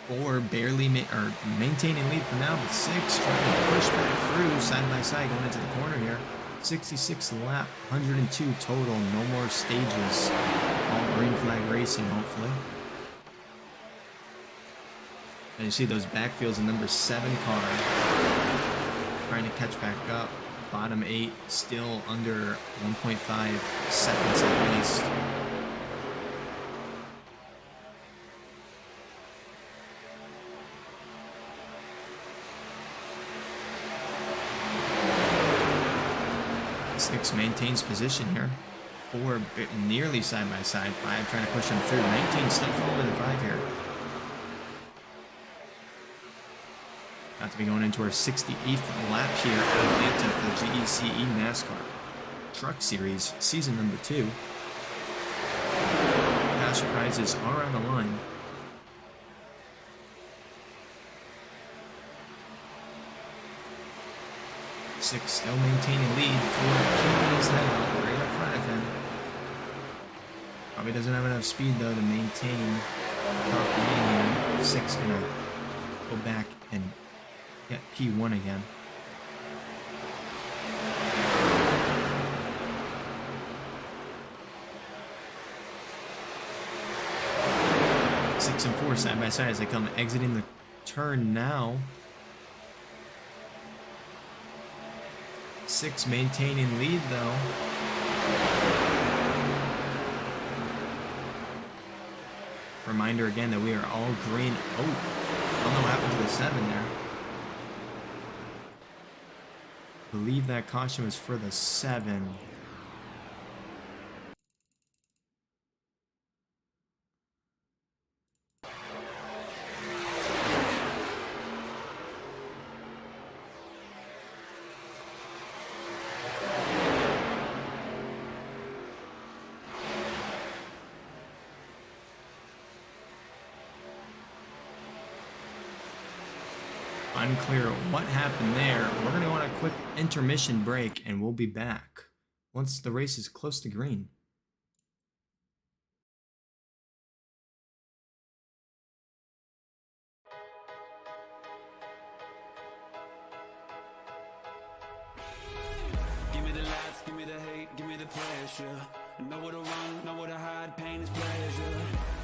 Four barely maintaining lead for now, but 6 trying to push back through side by side going into the corner here. 66 lap, 102 total, no more stages. All green flag racing, hopefully. And you see those backfields in number 7 car trying to catch back up. Bottom 8 still under 1.5 seconds at least. Six maintains position here. 4 nearly side by side. 5 trying to push him through. 19 still following the 5 here. About to be going into our 68th lap here at Alanta for the GEC NASCAR Truck Series, season number 2. Cash prizes are on the line. Six still maintaining lead. 4 keeping his head out right up front of him. Probably doesn't have enough speed though to maintain top lane here. 6 gonna go back and get P1 again. Six and 4 side by side as they come exiting the turn now. 6 maintaining lead though. Reminder again that we are all green. Oh, I don't know what happened to the 7 there. I believe that caution was for the 7. Unclear what happened there. We're going to go on a quick intermission break and we'll be back once the race is close to green. Give me the lights, give me the hate, give me the pressure. Know where to run, know where to hide, pain is pleasure.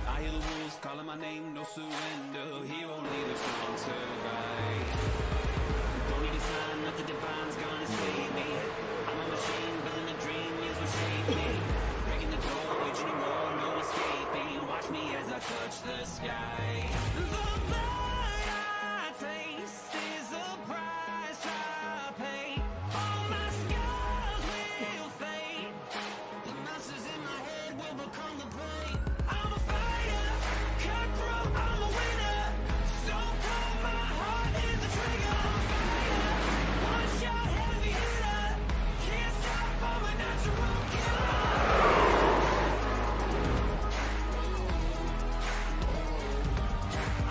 I hear the wolves calling my name, no surrender. Hero leader, strong survive. Don't need a sign, nothing divine's gonna save me. I'm a machine, building a dream, years will shape me. Breaking the code, reaching the road, no escaping. Watch me as I touch the sky. The blood I taste is a price I pay. All my scars will fade. The monsters in my head will become the pain. I'm a fighter, cutthroat, I'm a winner. Stone cold, my heart is a trigger. I'm a fighter, one shot heavy hitter. Can't stop, I'm a natural killer.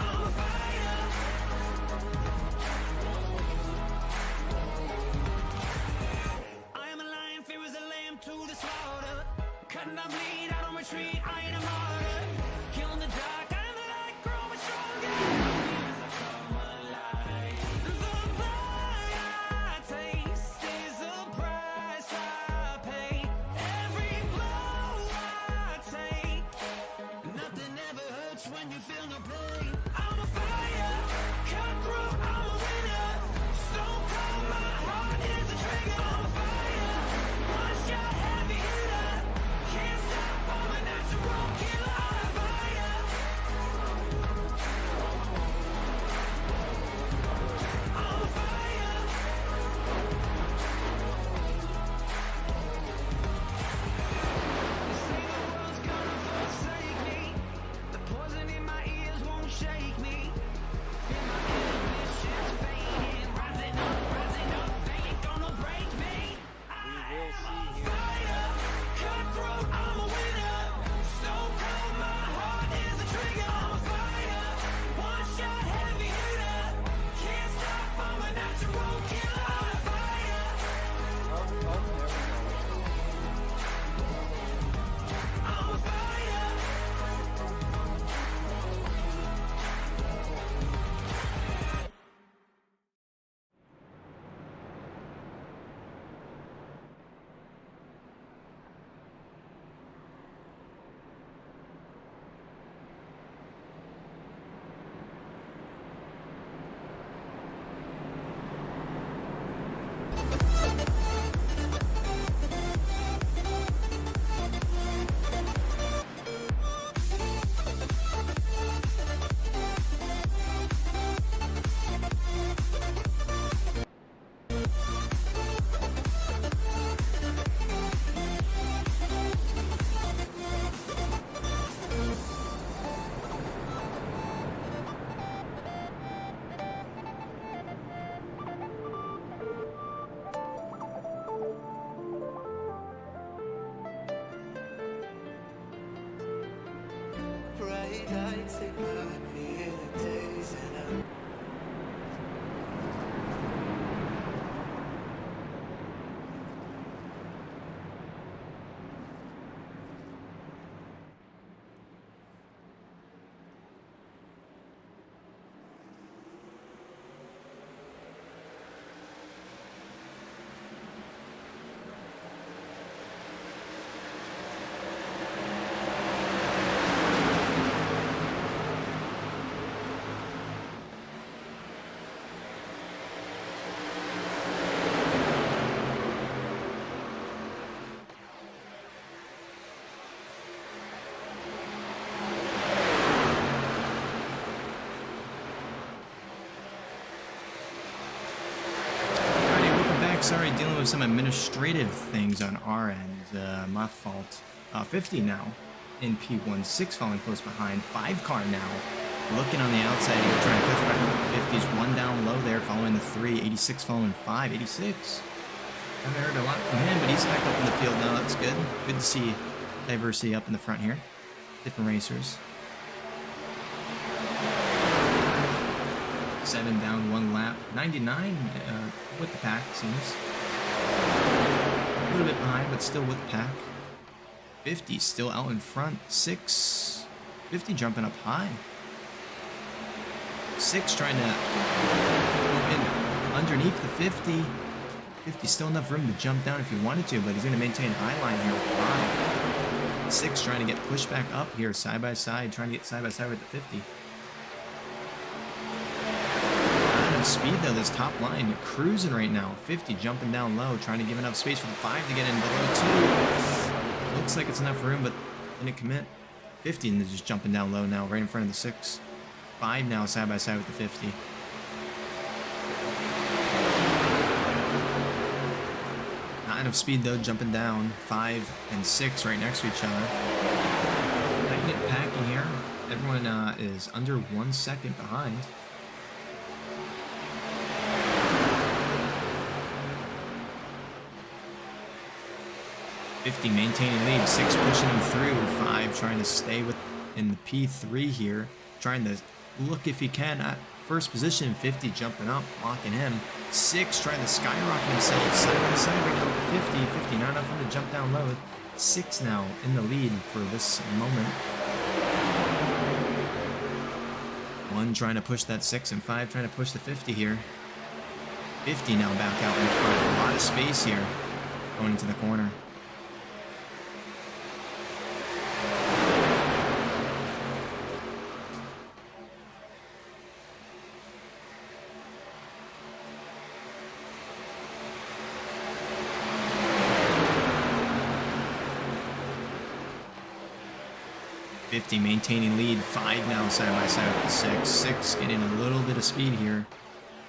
I'm a fighter. I am a lion, fear is a lamb to the slaughter. Cutting up bleed, I don't retreat, I ain't a martyr. Killing the dark, I am the light, growing stronger. As I come alive. The blood I taste is a price I pay. Every blow I take, nothing ever hurts when you feel no pain. I'm a fire, cutthroat, I'm a winner. Stone cold, my heart is a trigger. I'm a fire, one shot heavy hitter. Can't stop, I'm a natural killer. lights, they put me in a daze, and I'm Sorry, dealing with some administrative things on our end. My fault. 50 now in P1. 6 falling close behind. 5 car now. Looking on the outside here, trying to catch back up the 50s. 1 down low there, following the 3. 86 following 5. 86. Haven't heard a lot from him, but he's back up in the field now. That's good. Good to see diversity up in the front here. Different racers. 7 down, 1 lap. 99 with the pack, seems. A little bit behind, but still with the pack. 50 still out in front. 6. 50 jumping up high. 6 trying to go in underneath the 50. 50 still enough room to jump down if he wanted to, but he's going to maintain high line here with 5. 6 trying to get pushed back up here side by side, trying to get side by side with the 50. Speed though, this top line cruising right now. 50 jumping down low, trying to give enough space for the 5 to get in below 2. Looks like it's enough room, but didn't commit. 50 and they're just jumping down low now, right in front of the 6. 5 now side by side with the 50. Not enough speed though, jumping down. 5 and 6 right next to each other. Tighten it packing here. Everyone is under 1 second behind. 50 maintaining lead, 6 pushing him through, 5 trying to stay in the P3 here, trying to look if he can at first position. 50 jumping up, locking him. 6 trying to skyrocket himself side by side right now with 50. 50 not enough room to jump down low. 6 now in the lead for this moment. 1 trying to push that 6 and 5 trying to push the 50 here. 50 now back out in front. A lot of space here going into the corner. 50 maintaining lead, 5 now side by side with the 6. 6 getting a little bit of speed here,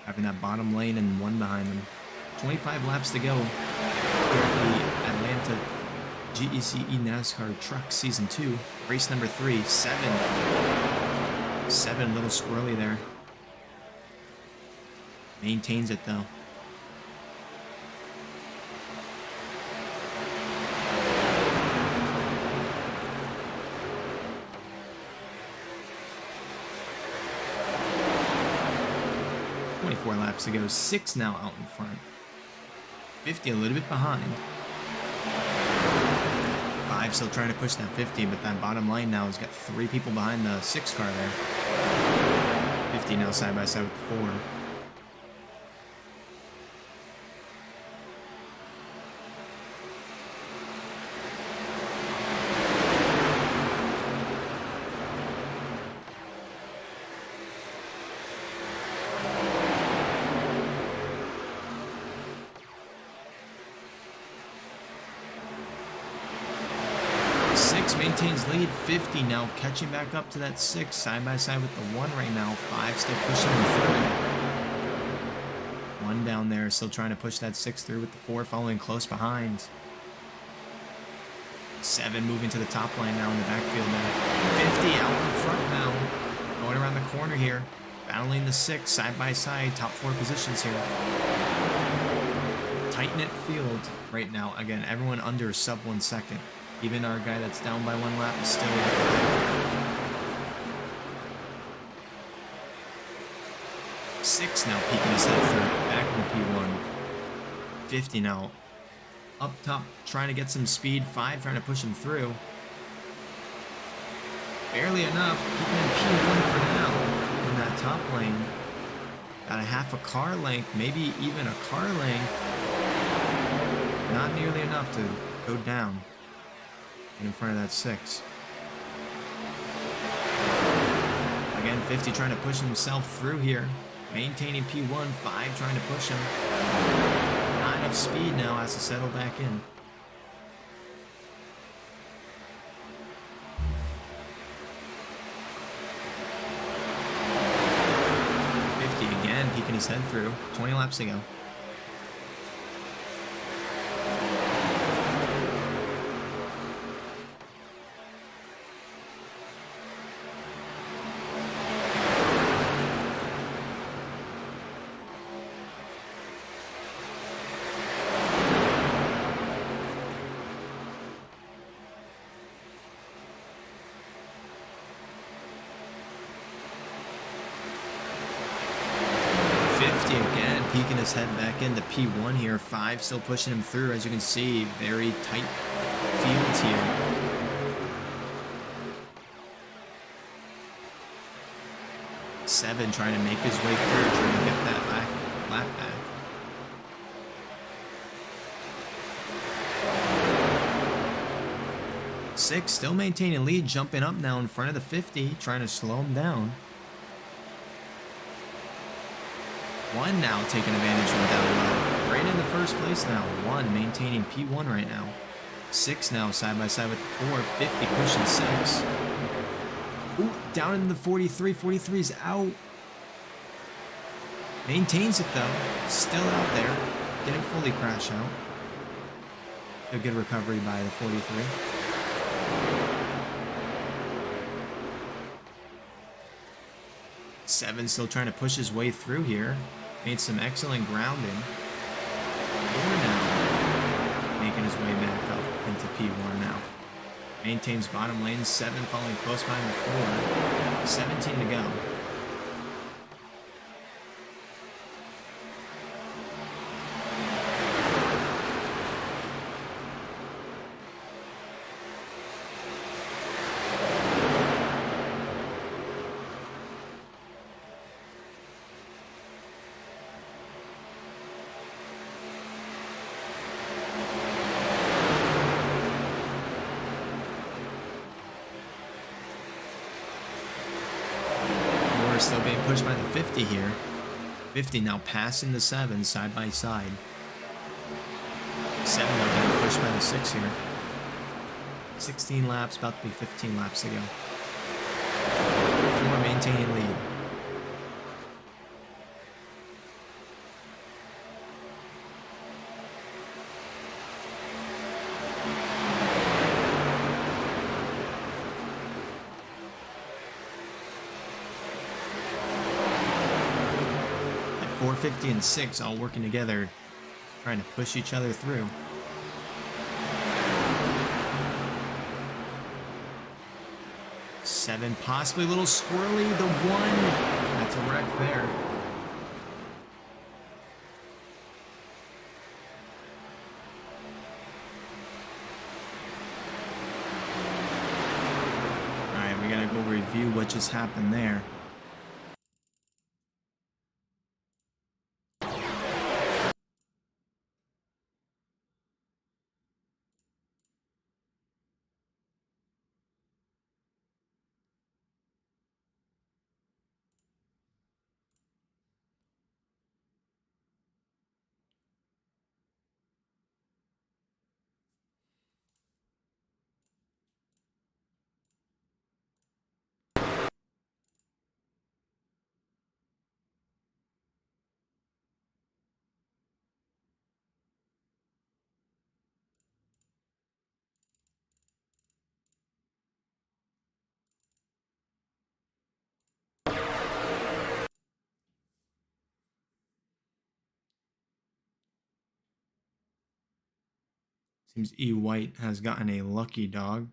having that bottom lane and 1 behind them. 25 laps to go here at the Atlanta GEC NASCAR Truck Season 2, race number 3. 7, a little squirrely there. Maintains it though. Laps to go. 6 now out in front. 50 a little bit behind. 5 still trying to push that 50, but that bottom line now has got 3 people behind the 6 car there. 50 now side by side with the 4. Maintains lead. 50 now catching back up to that 6 side by side with the 1 right now. 5 still pushing him through. 1 down there still trying to push that 6 through with the 4 following close behind. 7 moving to the top line now in the backfield now. 50 out in front now. Going around the corner here. Battling the 6 side by side. Top 4 positions here. Tight-knit field right now. Again, everyone under sub 1 second. Even our guy that's down by 1 lap is still 6 now peeking his head through. Back in P1. 50 now. Up top, trying to get some speed. 5 trying to push him through. Barely enough. Keeping in P1 for now. In that top lane. Got a half a car length. Maybe even a car length. Not nearly enough to go down. In front of that 6. Again, 50 trying to push himself through here. Maintaining P1. 5 trying to push him. Not enough speed now, has to settle back in. Again, peeking his head through. 20 laps to go. Again, peeking his head back into P1 here. 5 still pushing him through, as you can see. Very tight fields here. Seven trying to make his way through, trying to get that lap back. Six still maintaining lead, jumping up now in front of the 50, trying to slow him down. 1 now taking advantage from down low. Right in the first place now. 1 maintaining P1 right now. 6 now side by side with 4. 50 pushing 6. Ooh, down in the 43. 43 is out. Maintains it though. Still out there. Didn't fully crash out. A good recovery by the 43. Seven still trying to push his way through here. Made some excellent grounding. 4 now making his way back up into P1 now. Maintains bottom lane. 7 following close behind the 4. 17 to go. Still being pushed by the 50 here. 50 now passing the 7 side by side. 7 now getting pushed by the 6 here. 16 laps, about to be 15 laps to go. 4 maintaining lead. At 450 and 6 all working together, trying to push each other through. Seven, possibly a little squirrely. The 1, that's a wreck there. All right, we gotta go review what just happened there. Seems E. White has gotten a lucky dog.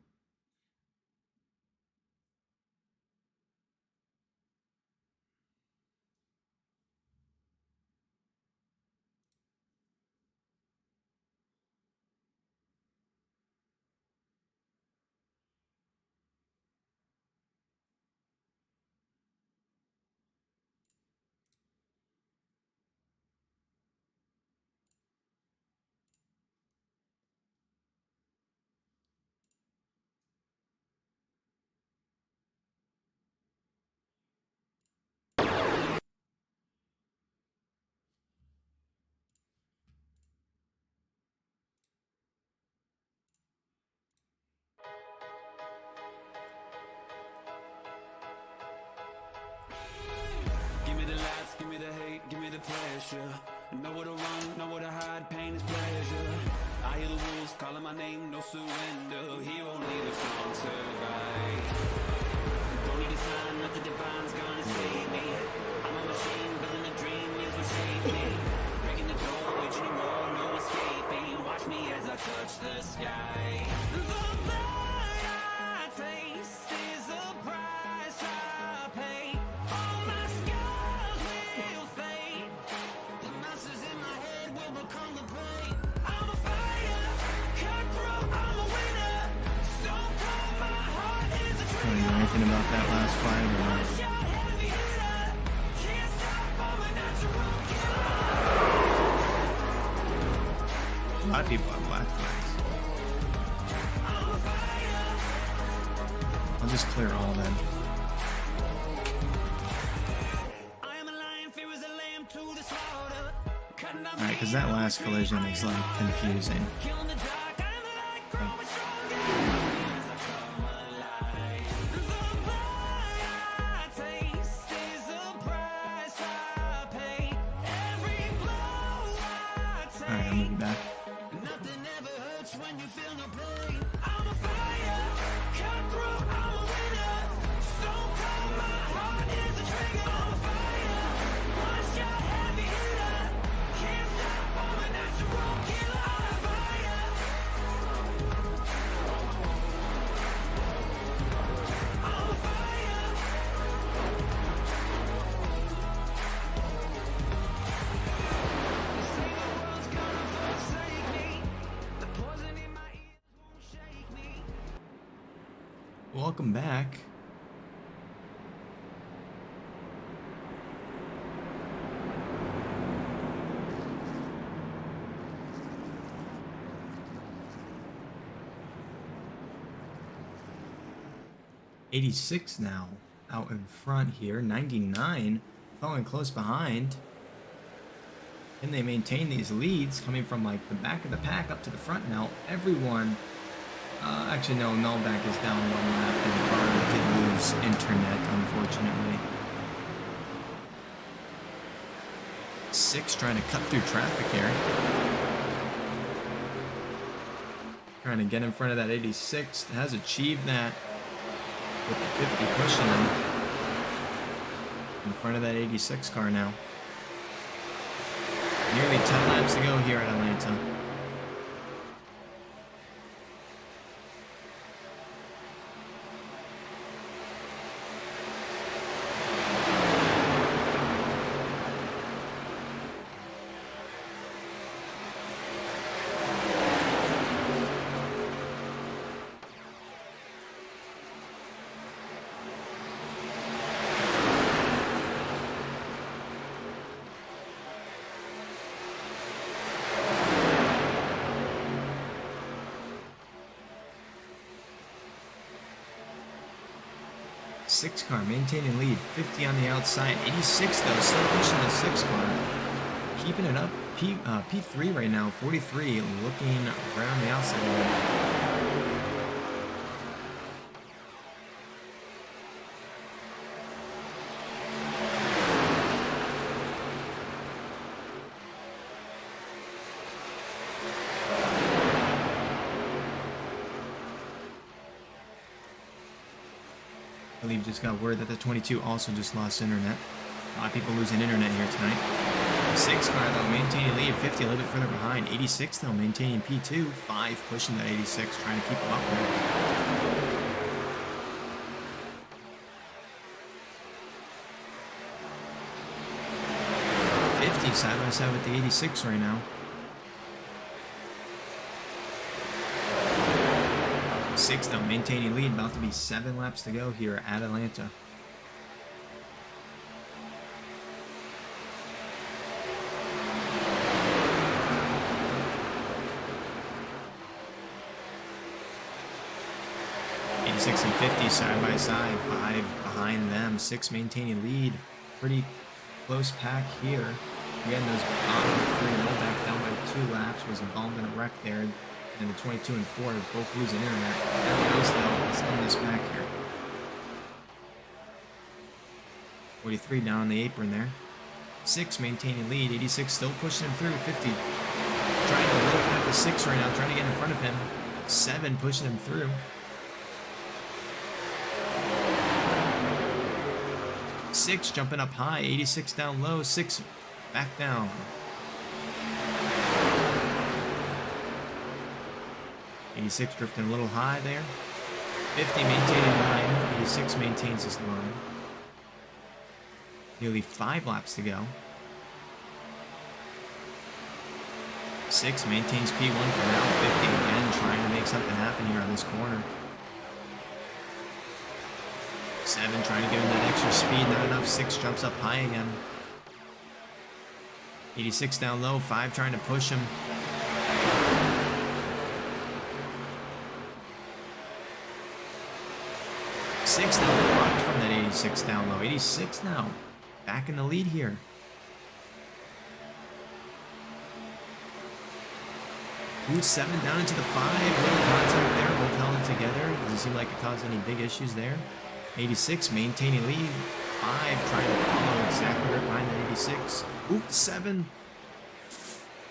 pressure. Nowhere to run, nowhere to hide, pain is pleasure. I hear the wolves calling my name, no surrender. Hero need a strong survive. Don't need a sign, nothing divine's gonna save me. I'm a machine, building a dream is what shaped me. Breaking the door, reaching the roar, no escaping. Watch me as I touch the sky. The blood I taste is a price I pay. All my scars will fade. The monsters in my head will become the pain. I'm a fire, cutthroat, I'm a winner. Stone cold, my heart is a I don't know anything about that last fight or not. heavy hitter. Can't stop, I'm a natural killer. A lot of people have black flags. I'll just clear all then. I am a lion, fear is a lamb to the slaughter. Cutting up Alright, because that last collision is like confusing. killing the dark, I'm a light, growing stronger. As I come alive. The blood I taste is a price I pay. Every blow I take. Alright, I'm moving back. Nothing ever hurts when you feel no pain. I'm a fire, cutthroat, I'm a winner. Stone cold, my heart is a trigger. I'm a fire, one shot heavy hitter. Can't stop, I'm a natural killer. I'm a fire. I'm a fire. They say the world's gonna forsake me. The poison in my ears won't shake me. Welcome back. '86 now out in front here. 99 following close behind. And they maintain these leads coming from like the back of the pack up to the front now. Everyone, actually no, Nullback is down one lap and Barr did lose internet, unfortunately. 6 trying to cut through traffic here. Trying to get in front of that 86. Has achieved that with the 50 pushing him in front of that 86 car now. Nearly 10 laps to go here at Atlanta. Six car maintaining lead, 50 on the outside, 86 though, still pushing the 6 car, keeping it up. P3 right now, 43, looking around the outside. I believe just got word that the 22 also just lost internet. A lot of people losing internet here tonight. 6 car though, maintaining lead, 50 a little bit further behind. 86 though, maintaining P2. 5 pushing that 86, trying to keep them up there. Side by side with the 86 right now. 6 though, maintaining lead, about to be 7 laps to go here at Atlanta. '86 and 50 side by side, 5 behind them, 6 maintaining lead. Pretty close pack here. Again, those bottom 3 Novak down by 2 laps, was involved in a wreck there, and the 22 and 4 are both losing internet. Everyone else though is in this pack here. 43 down on the apron there. 6 maintaining lead. 86 still pushing him through. 50 trying to look at the 6 right now, trying to get in front of him. 7 pushing him through. 6 jumping up high. 86 down low. 6 back down. 86 drifting a little high there. 50 maintaining line. 86 maintains his line. Nearly 5 laps to go. 6 maintains P1 for now. 50 again trying to make something happen here on this corner. 7 trying to give him that extra speed. Not enough. 6 jumps up high again. 86 down low. 5 trying to push him. 6 now blocked from that 86 down low. 86 now. Back in the lead here. Ooh, 7 down into the 5. Little contact there. Both held it together. Doesn't seem like it caused any big issues there. 86 maintaining lead. 5 trying to follow exactly right behind that 86. Ooh, 7.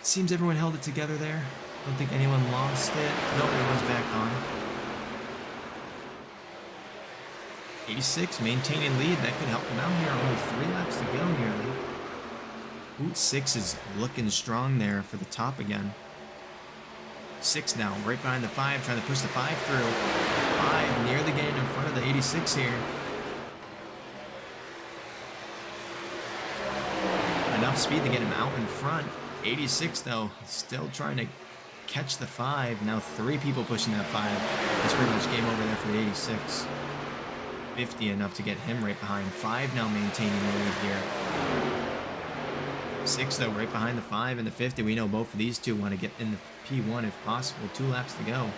Seems everyone held it together there. Don't think anyone lost it. No, it was back on. 86 maintaining lead. That could help him out here. Only 3 laps to go nearly. Ooh, 6 is looking strong there for the top again. 6 now, right behind the 5, trying to push the 5 through. 5 nearly getting in front of the 86 here. Enough speed to get him out in front. 86 though, still trying to catch the 5. Now 3 people pushing that 5. It's pretty much game over there for the 86. 50 enough to get him right behind. 5 now maintaining the lead here. 6 though, right behind the 5 and the 50. We know both of these two want to get in the P1 if possible. 2 laps to go.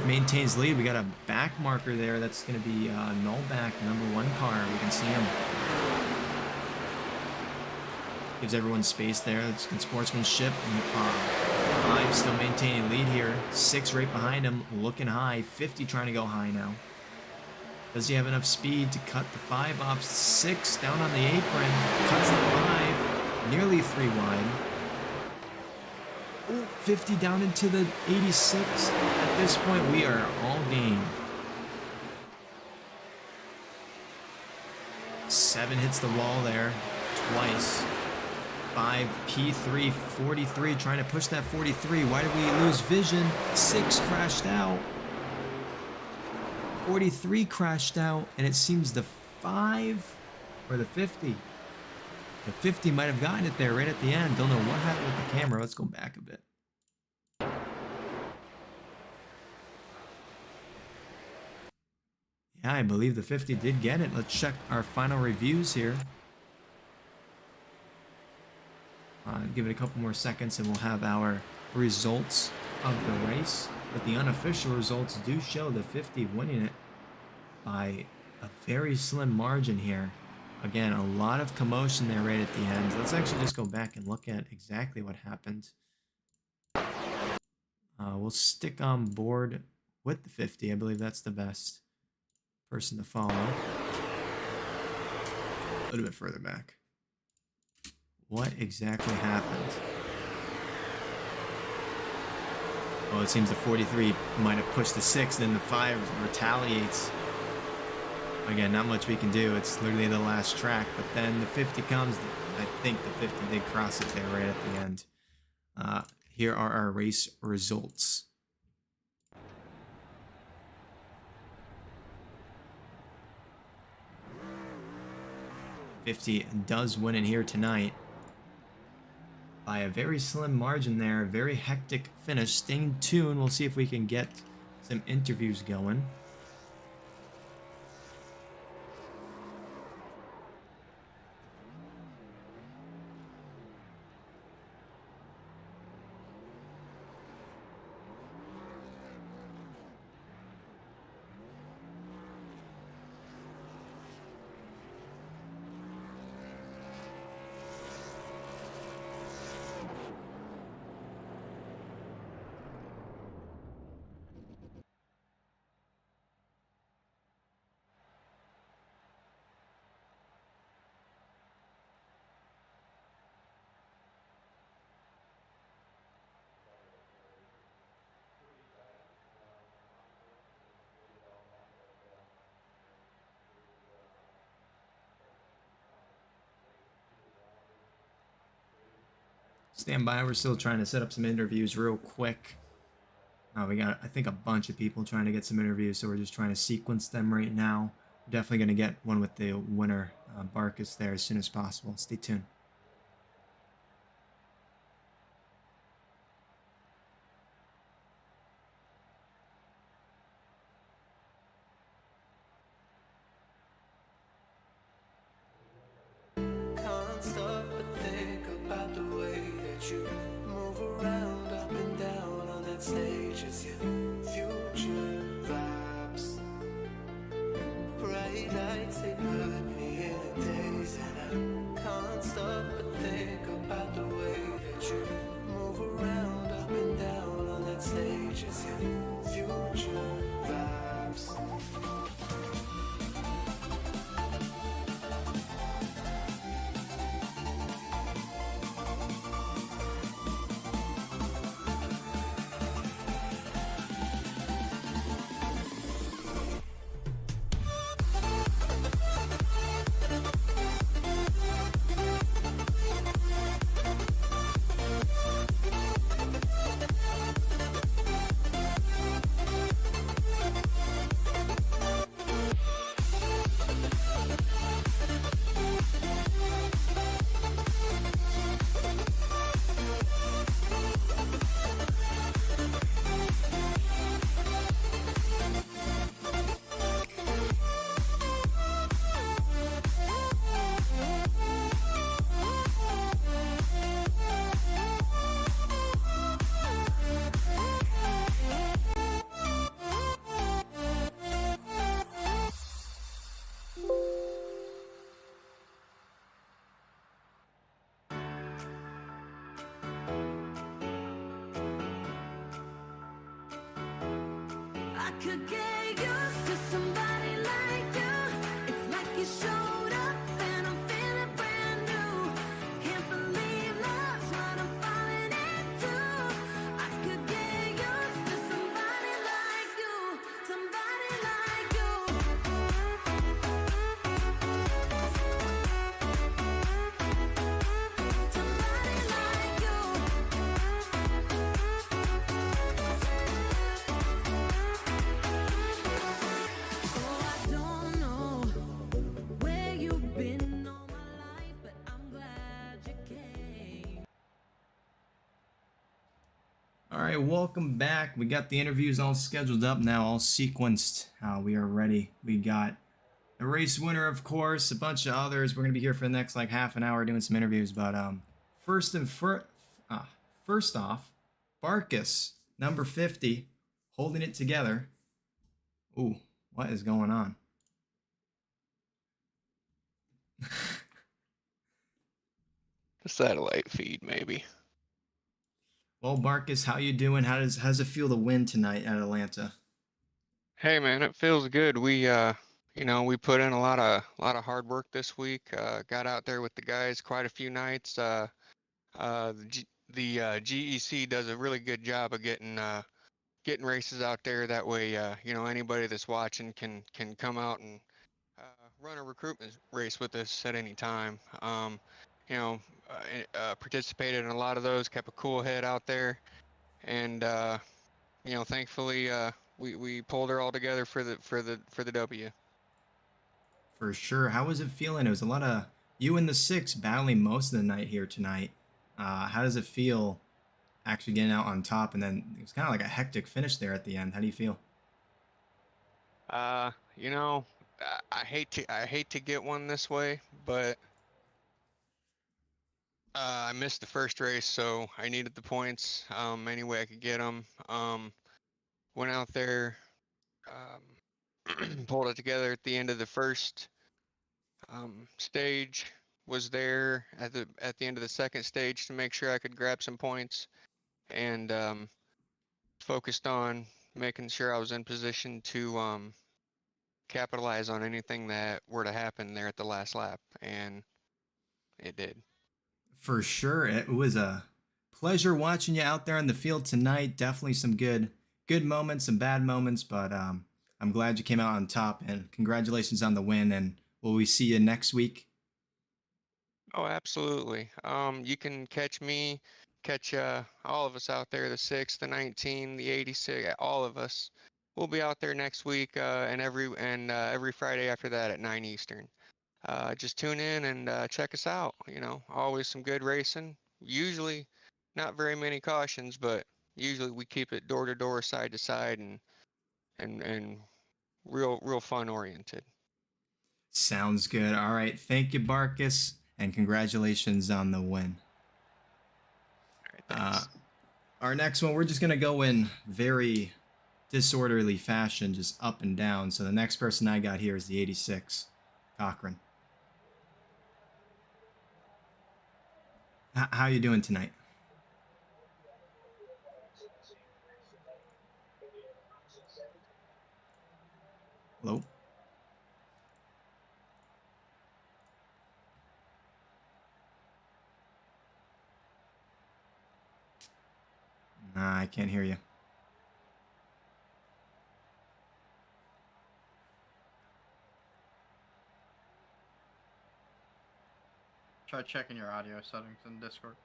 Maintains lead. We got a back marker there. That's going to be Nullback, #1 car. We can see him. Gives everyone space there. It's good sportsmanship. 5 still maintaining lead here. 6 right behind him, looking high. 50 trying to go high now. Does he have enough speed to cut the 5 off? 6 down on the apron. Cuts the 5. Nearly 3 wide. Ooh, 50 down into the 86. At this point, we are all game. 7 hits the wall there twice. 5 P3 43 trying to push that 43. Why did we lose vision? 6 crashed out. 43 crashed out, and it seems the 5 or the 50. The 50 might have gotten it there right at the end. Don't know what happened with the camera. Let's go back a bit. Yeah, I believe the 50 did get it. Let's check our final reviews here. Give it a couple more seconds and we'll have our results of the race. But the unofficial results do show the 50 winning it by a very slim margin here. Again, a lot of commotion there right at the end. Let's actually just go back and look at exactly what happened. We'll stick on board with the 50. I believe that's the best person to follow. A little bit further back. What exactly happened? Oh, it seems the 43 might have pushed the 6, then the 5 retaliates. Again, not much we can do. It's literally the last track. But then the 50 comes. I think the 50 did cross it there right at the end. Here are our race results. '50 does win it here tonight by a very slim margin there. Very hectic finish. Stay tuned. We'll see if we can get some interviews going. Stand by. We're still trying to set up some interviews real quick. We got, I think, a bunch of people trying to get some interviews, so we're just trying to sequence them right now. We're definitely going to get one with the winner, Barkus, there as soon as possible. Stay tuned. Can't stop but think about the way that you move around up and down on that stage. It's your future vibes. Bright lights, they put me in a daze. And I can't stop but think about the way that you move around up and down on that stage. It's your future vibes. I could get used to somebody like you. It's like you showed up and I'm feeling brand new. Can't believe love's what I'm falling into. I could get used to somebody like you. Somebody like you. Somebody like you. Oh, I don't know where you've been all my life, but I'm glad you came. All right, welcome back. We got the interviews all scheduled up now, all sequenced. We are ready. We got the race winner, of course, a bunch of others. We're gonna be here for the next like half an hour doing some interviews. But first off, Barkus, number 50, holding it together. Ooh, what is going on? The satellite feed, maybe. Well, Barkus, how you doing? How's it feel to win tonight at Atlanta? Hey, man, it feels good. We put in a lot of hard work this week. Got out there with the guys quite a few nights. The GEC does a really good job of getting races out there. That way, anybody that's watching can come out and run a recruitment race with us at any time. Participated in a lot of those. Kept a cool head out there, and thankfully, we pulled her all together for the W. For sure. How was it feeling? It was a lot of you and the six battling most of the night here tonight. How does it feel actually getting out on top? And then it was kind of like a hectic finish there at the end. How do you feel? Uh, you know, I hate to get one this way, but I missed the first race, so I needed the points any way I could get them. Went out there, pulled it together at the end of the first stage. Was there at the end of the second stage to make sure I could grab some points, and focused on making sure I was in position to capitalize on anything that were to happen there at the last lap, and it did. For sure. It was a pleasure watching you out there on the field tonight. Definitely some good moments, some bad moments, but I'm glad you came out on top, and congratulations on the win. And will we see you next week? Oh, absolutely. You can catch me catch all of us out there, the 6, the 19, the 86, all of us. We'll be out there next week and every Friday after that at 9 Eastern. Just tune in and check us out. You know, always some good racing. Usually not very many cautions, but usually we keep it door to door, side to side, and real fun oriented. Sounds good. All right. Thank you, Barkus, and congratulations on the win. All right, thanks. Our next one, we're just going to go in very disorderly fashion, just up and down. So the next person I got here is the 86, Cochran. How you doing tonight? Hello? Nah, I can't hear you. Try checking your audio settings in Discord.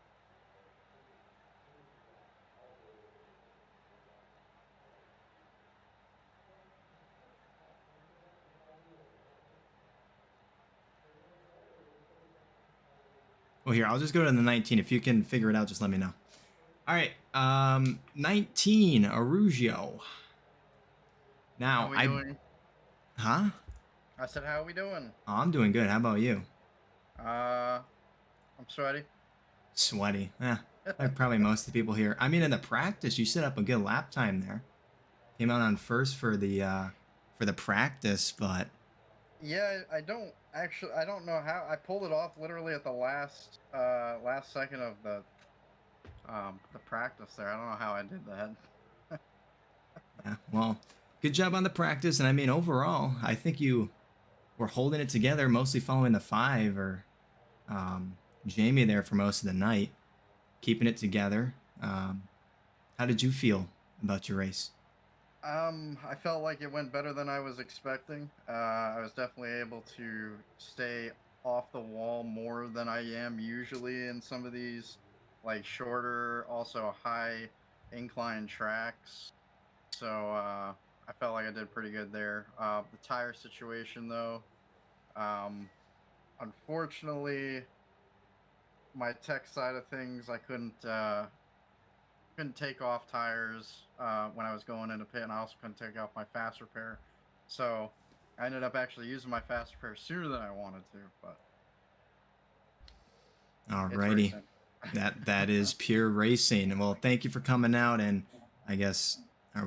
Well, here, I'll just go to the 19. If you can figure it out, just let me know. All right. 19, Arugio. Now, How we doing? Huh? I said, how are we doing? Oh, I'm doing good. How about you? I'm sweaty. Sweaty. Like probably most of the people here. I mean, in the practice, you set up a good lap time there. Came out on first for the practice, but Yeah, I don't know how I pulled it off literally at the last second of the practice there. I don't know how I did that. yeah, well, good job on the practice. And I mean, overall, I think you were holding it together, mostly following the 5 or Jamie there for most of the night, keeping it together. How did you feel about your race? I felt like it went better than I was expecting. I was definitely able to stay off the wall more than I am usually in some of these, like shorter, also high incline tracks. So I felt like I did pretty good there. The tire situation, though, unfortunately, my tech side of things, I couldn't take off tires when I was going into pit, and I also couldn't take off my fast repair. So I ended up actually using my fast repair sooner than I wanted to. But Alrighty, that is pure racing. Well, thank you for coming out, and I guess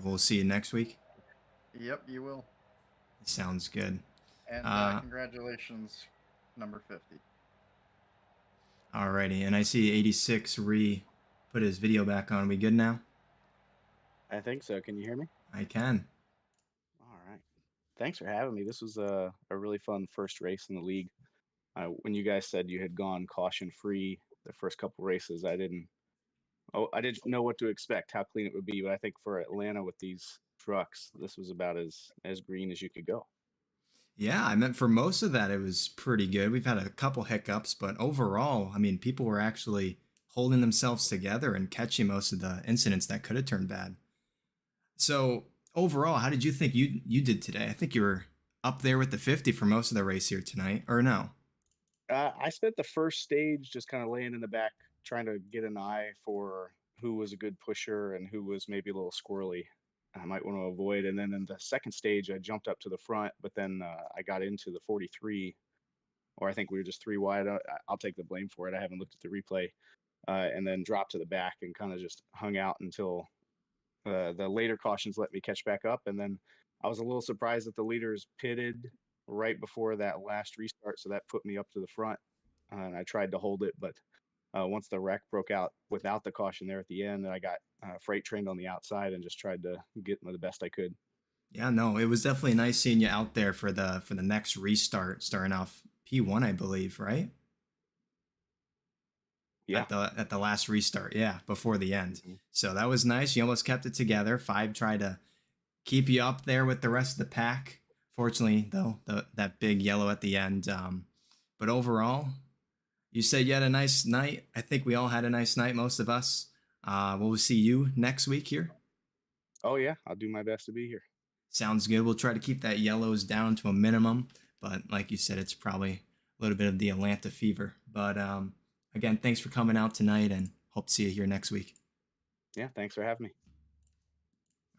we'll see you next week. Yep, you will. Sounds good. And congratulations, number 50. Alrighty, and I see 86 put his video back on. We good now? I think so. Can you hear me? I can. All right. Thanks for having me. This was a really fun first race in the league. When you guys said you had gone caution free the first couple races, I didn't know what to expect, how clean it would be. But I think for Atlanta with these trucks, this was about as green as you could go. Yeah, I meant for most of that, it was pretty good. We've had a couple hiccups, but overall, I mean, people were actually holding themselves together and catching most of the incidents that could have turned bad. So overall, how did you think you did today? I think you were up there with the 50 for most of the race here tonight, or no? I spent the first stage just kind of laying in the back, trying to get an eye for who was a good pusher and who was maybe a little squirrely. I might want to avoid. And then in the second stage, I jumped up to the front, but then I got into the 43, or I think we were just 3 wide. I'll take the blame for it. I haven't looked at the replay. And then dropped to the back and kind of just hung out until the later cautions let me catch back up. And then I was a little surprised that the leaders pitted right before that last restart, so that put me up to the front. And I tried to hold it, but once the wreck broke out without the caution there at the end, I got freight trained on the outside and just tried to get the best I could. Yeah, no, it was definitely nice seeing you out there for the next restart, starting off P1, I believe, right? Yeah. At the last restart, yeah, before the end. Mm-hmm. So that was nice. You almost kept it together. 5 tried to keep you up there with the rest of the pack. Fortunately, though, that big yellow at the end. But overall, You said you had a nice night. I think we all had a nice night, most of us. We'll see you next week here. Oh yeah, I'll do my best to be here. Sounds good. We'll try to keep that yellows down to a minimum, but like you said, it's probably a little bit of the Atlanta fever. But again, thanks for coming out tonight, and hope to see you here next week. Yeah, thanks for having me.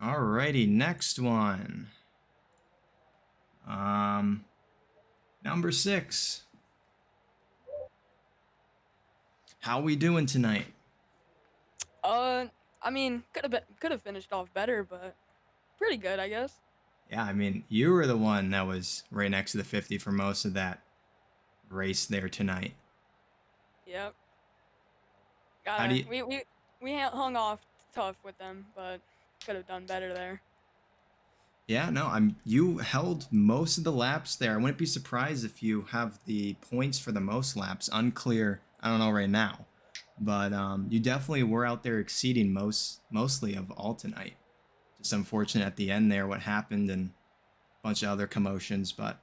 Alrighty, next one. Number 6. How we doing tonight? I mean, could have finished off better, but pretty good, I guess. Yeah, I mean, you were the one that was right next to the 50 for most of that race there tonight. Yep. How do you? We hung off tough with them, but could have done better there. Yeah, no, you held most of the laps there. I wouldn't be surprised if you have the points for the most laps. Unclear, I don't know right now. But you definitely were out there exceeding mostly of all tonight. Just unfortunate at the end there what happened and a bunch of other commotions. But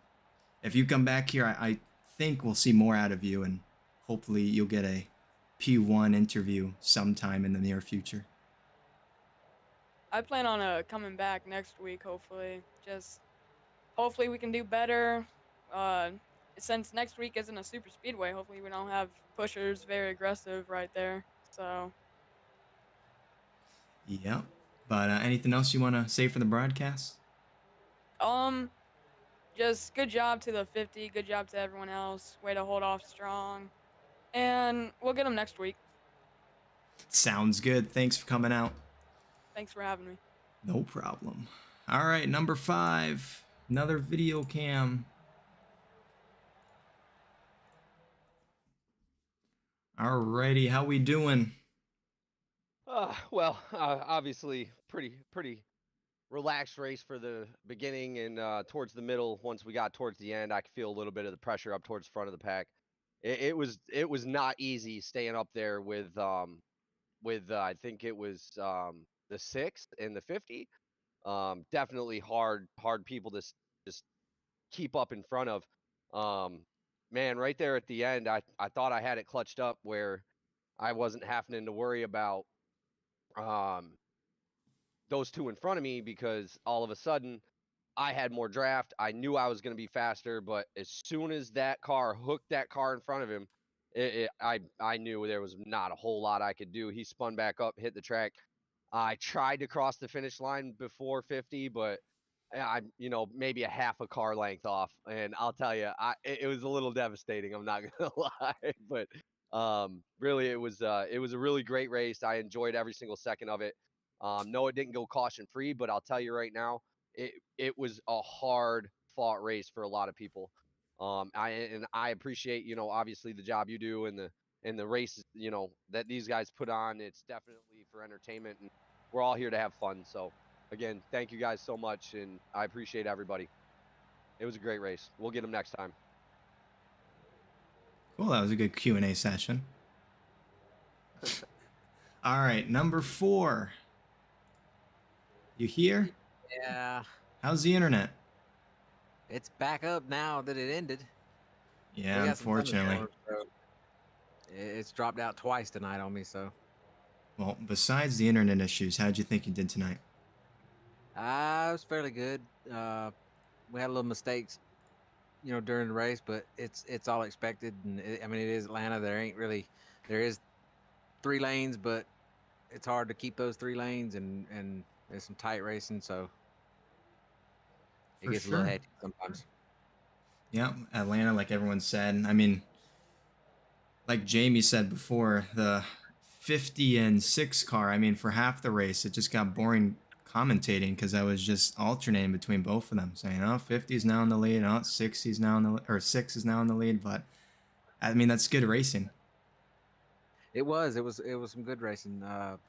if you come back here, I think we'll see more out of you, and hopefully you'll get a P1 interview sometime in the near future. I plan on coming back next week, hopefully. Just hopefully we can do better. Since next week isn't a super speedway, hopefully we don't have pushers very aggressive right there. So Yep. But anything else you want to say for the broadcast? just good job to the 50, good job to everyone else. Way to hold off strong. And we'll get them next week. Sounds good. Thanks for coming out. Thanks for having me. No problem. All right, number 5. Another video cam. Alrighty, how we doing? Well, obviously, pretty relaxed race for the beginning and towards the middle. Once we got towards the end, I could feel a little bit of the pressure up towards the front of the pack. It was not easy staying up there with I think it was the 6 and the 50. Definitely hard people to just keep up in front of. Man, right there at the end, I thought I had it clutched up where I wasn't having to worry about those two in front of me, because all of a sudden I had more draft. I knew I was going to be faster, but as soon as that car hooked that car in front of him, I knew there was not a whole lot I could do. He spun back up, hit the track. I tried to cross the finish line before 50, but maybe a half a car length off, and I'll tell you, it was a little devastating. I'm not gonna lie, but really, it was a really great race. I enjoyed every single second of it. No, it didn't go caution free, but I'll tell you right now, it was a hard fought race for a lot of people. I appreciate, obviously the job you do and the races, that these guys put on. It's definitely for entertainment, and we're all here to have fun. So again, thank you guys so much, and I appreciate everybody. It was a great race. We'll get them next time. Cool, that was a good Q&A session. All right, number 4. You here? Yeah, How's the internet? it's back up now that it ended. Yeah, We got some unfortunately. thunderstorms, so it's dropped out twice tonight on me. So Well, besides the internet issues, how'd you think you did tonight? it was fairly good. We had a little mistakes, during the race, but it's all expected. And I mean, it is Atlanta. There is 3 lanes, but it's hard to keep those 3 lanes, and there's some tight racing, so it For gets a little sure. hectic sometimes. Yeah, Atlanta, like everyone said. I mean, like Jamie said before, the 50 and 6 car, I mean, for half the race, it just got boring commentating because I was just alternating between both of them, saying, oh, 50 is now in the lead, oh, 60 is now in the, or 6 is now in the lead. But I mean, that's good racing. It was some good racing.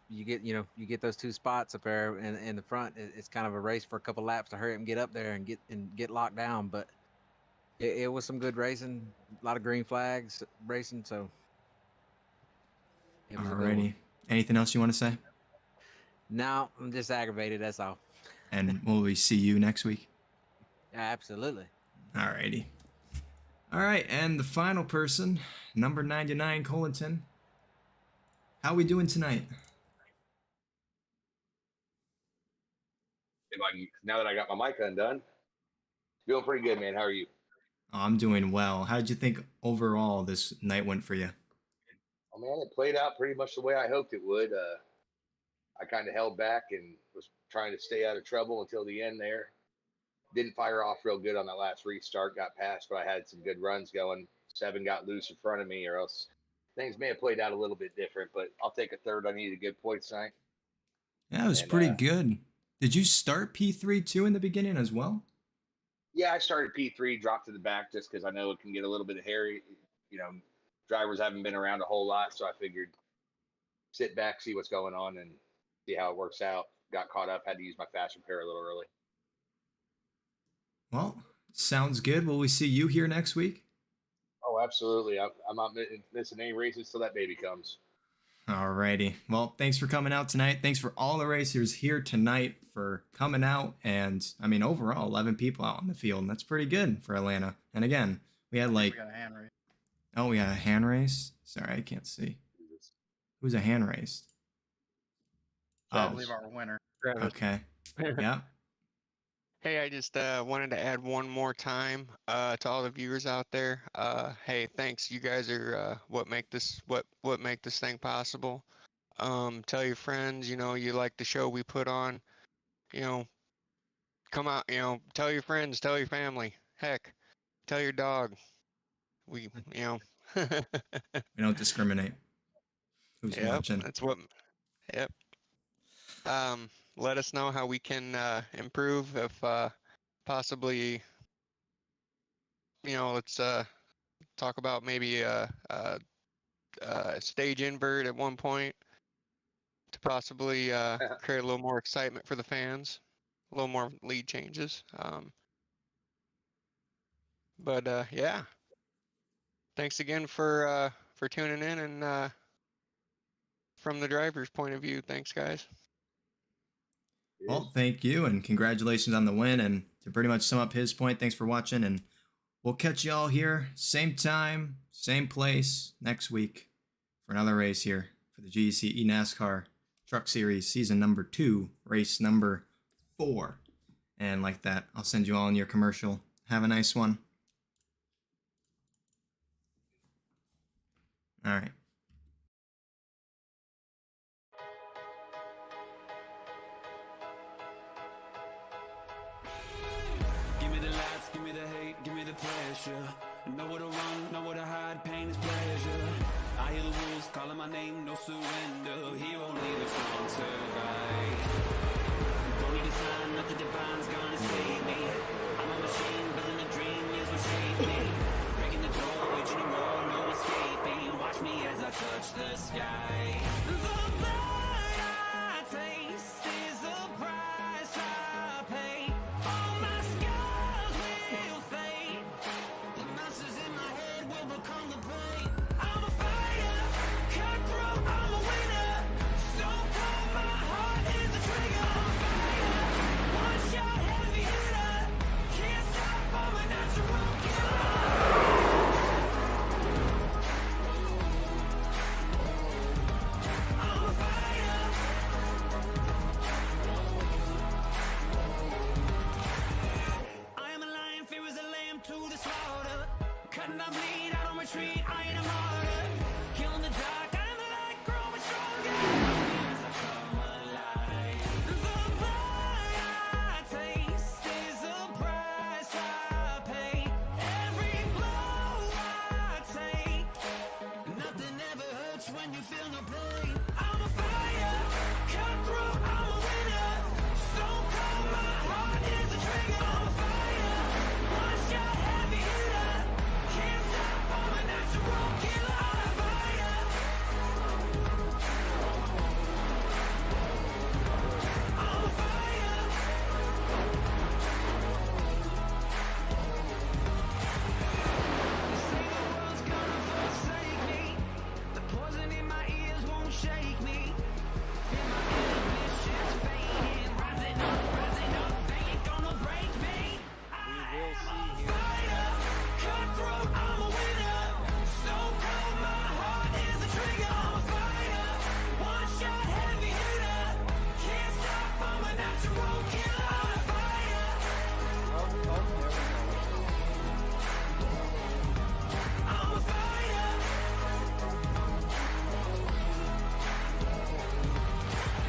You get those 2 spots up there in the front. It's kind of a race for a couple laps to hurry up and get up there and get locked down. But it was some good racing. A lot of green flags racing. So it was a good one. Alrighty. Anything else you want to say? No, I'm just aggravated. That's all. And will we see you next week? Yeah, absolutely. Alrighty. All right, and the final person, number 99, Colington. How we doing tonight? Now that I got my mic undone, feeling pretty good, man. How are you? Oh, I'm doing well. How did you think overall this night went for you? Oh man, it played out pretty much the way I hoped it would. I kind of held back and was trying to stay out of trouble until the end there. Didn't fire off real good on that last restart. Got past, but I had some good runs going. 7 got loose in front of me, or else things may have played out a little bit different. But I'll take a third. I needed good points tonight. Yeah, it was And, pretty good. Did you start P3 too in the beginning as well? Yeah, I started P3, dropped to the back just because I know it can get a little bit hairy. Drivers haven't been around a whole lot, so I figured sit back, see what's going on, and see how it works out. Got caught up, had to use my fast repair a little early. Well, sounds good. Will we see you here next week? Oh, absolutely. I'm not missing any races till that baby comes. Alrighty. Well, thanks for coming out tonight. Thanks for all the racers here tonight for coming out. And I mean, overall, 11 people out on the field. And that's pretty good for Atlanta. And again, we had like, We got a hand raise. oh, we had a hand race. Sorry, I can't see. Who's a hand race? I believe our winner. Okay. Yeah. Hey, I just wanted to add one more time to all the viewers out there. Hey, thanks. You guys are what make this thing possible. Tell your friends, you like the show we put on. Come out, tell your friends, tell your family. Heck, tell your dog. We We don't discriminate. Who's Yep, watching? that's what. Yep. Let us know how we can improve if possibly, let's talk about maybe a stage invert at one point to possibly create a little more excitement for the fans, a little more lead changes. But yeah, thanks again for tuning in, and from the driver's point of view, thanks guys. Well, thank you, and congratulations on the win. And to pretty much sum up his point, thanks for watching, and we'll catch you all here, same time, same place, next week for another race here for the GEC NASCAR Truck Series Season number 2, race number 4. And like that, I'll send you all in your commercial. Have a nice one. All right. Give me the lights, give me the hate, give me the pressure. Nowhere to run, nowhere to hide, pain is pleasure. I hear the wolves calling my name, no surrender. He won't leave us on survive.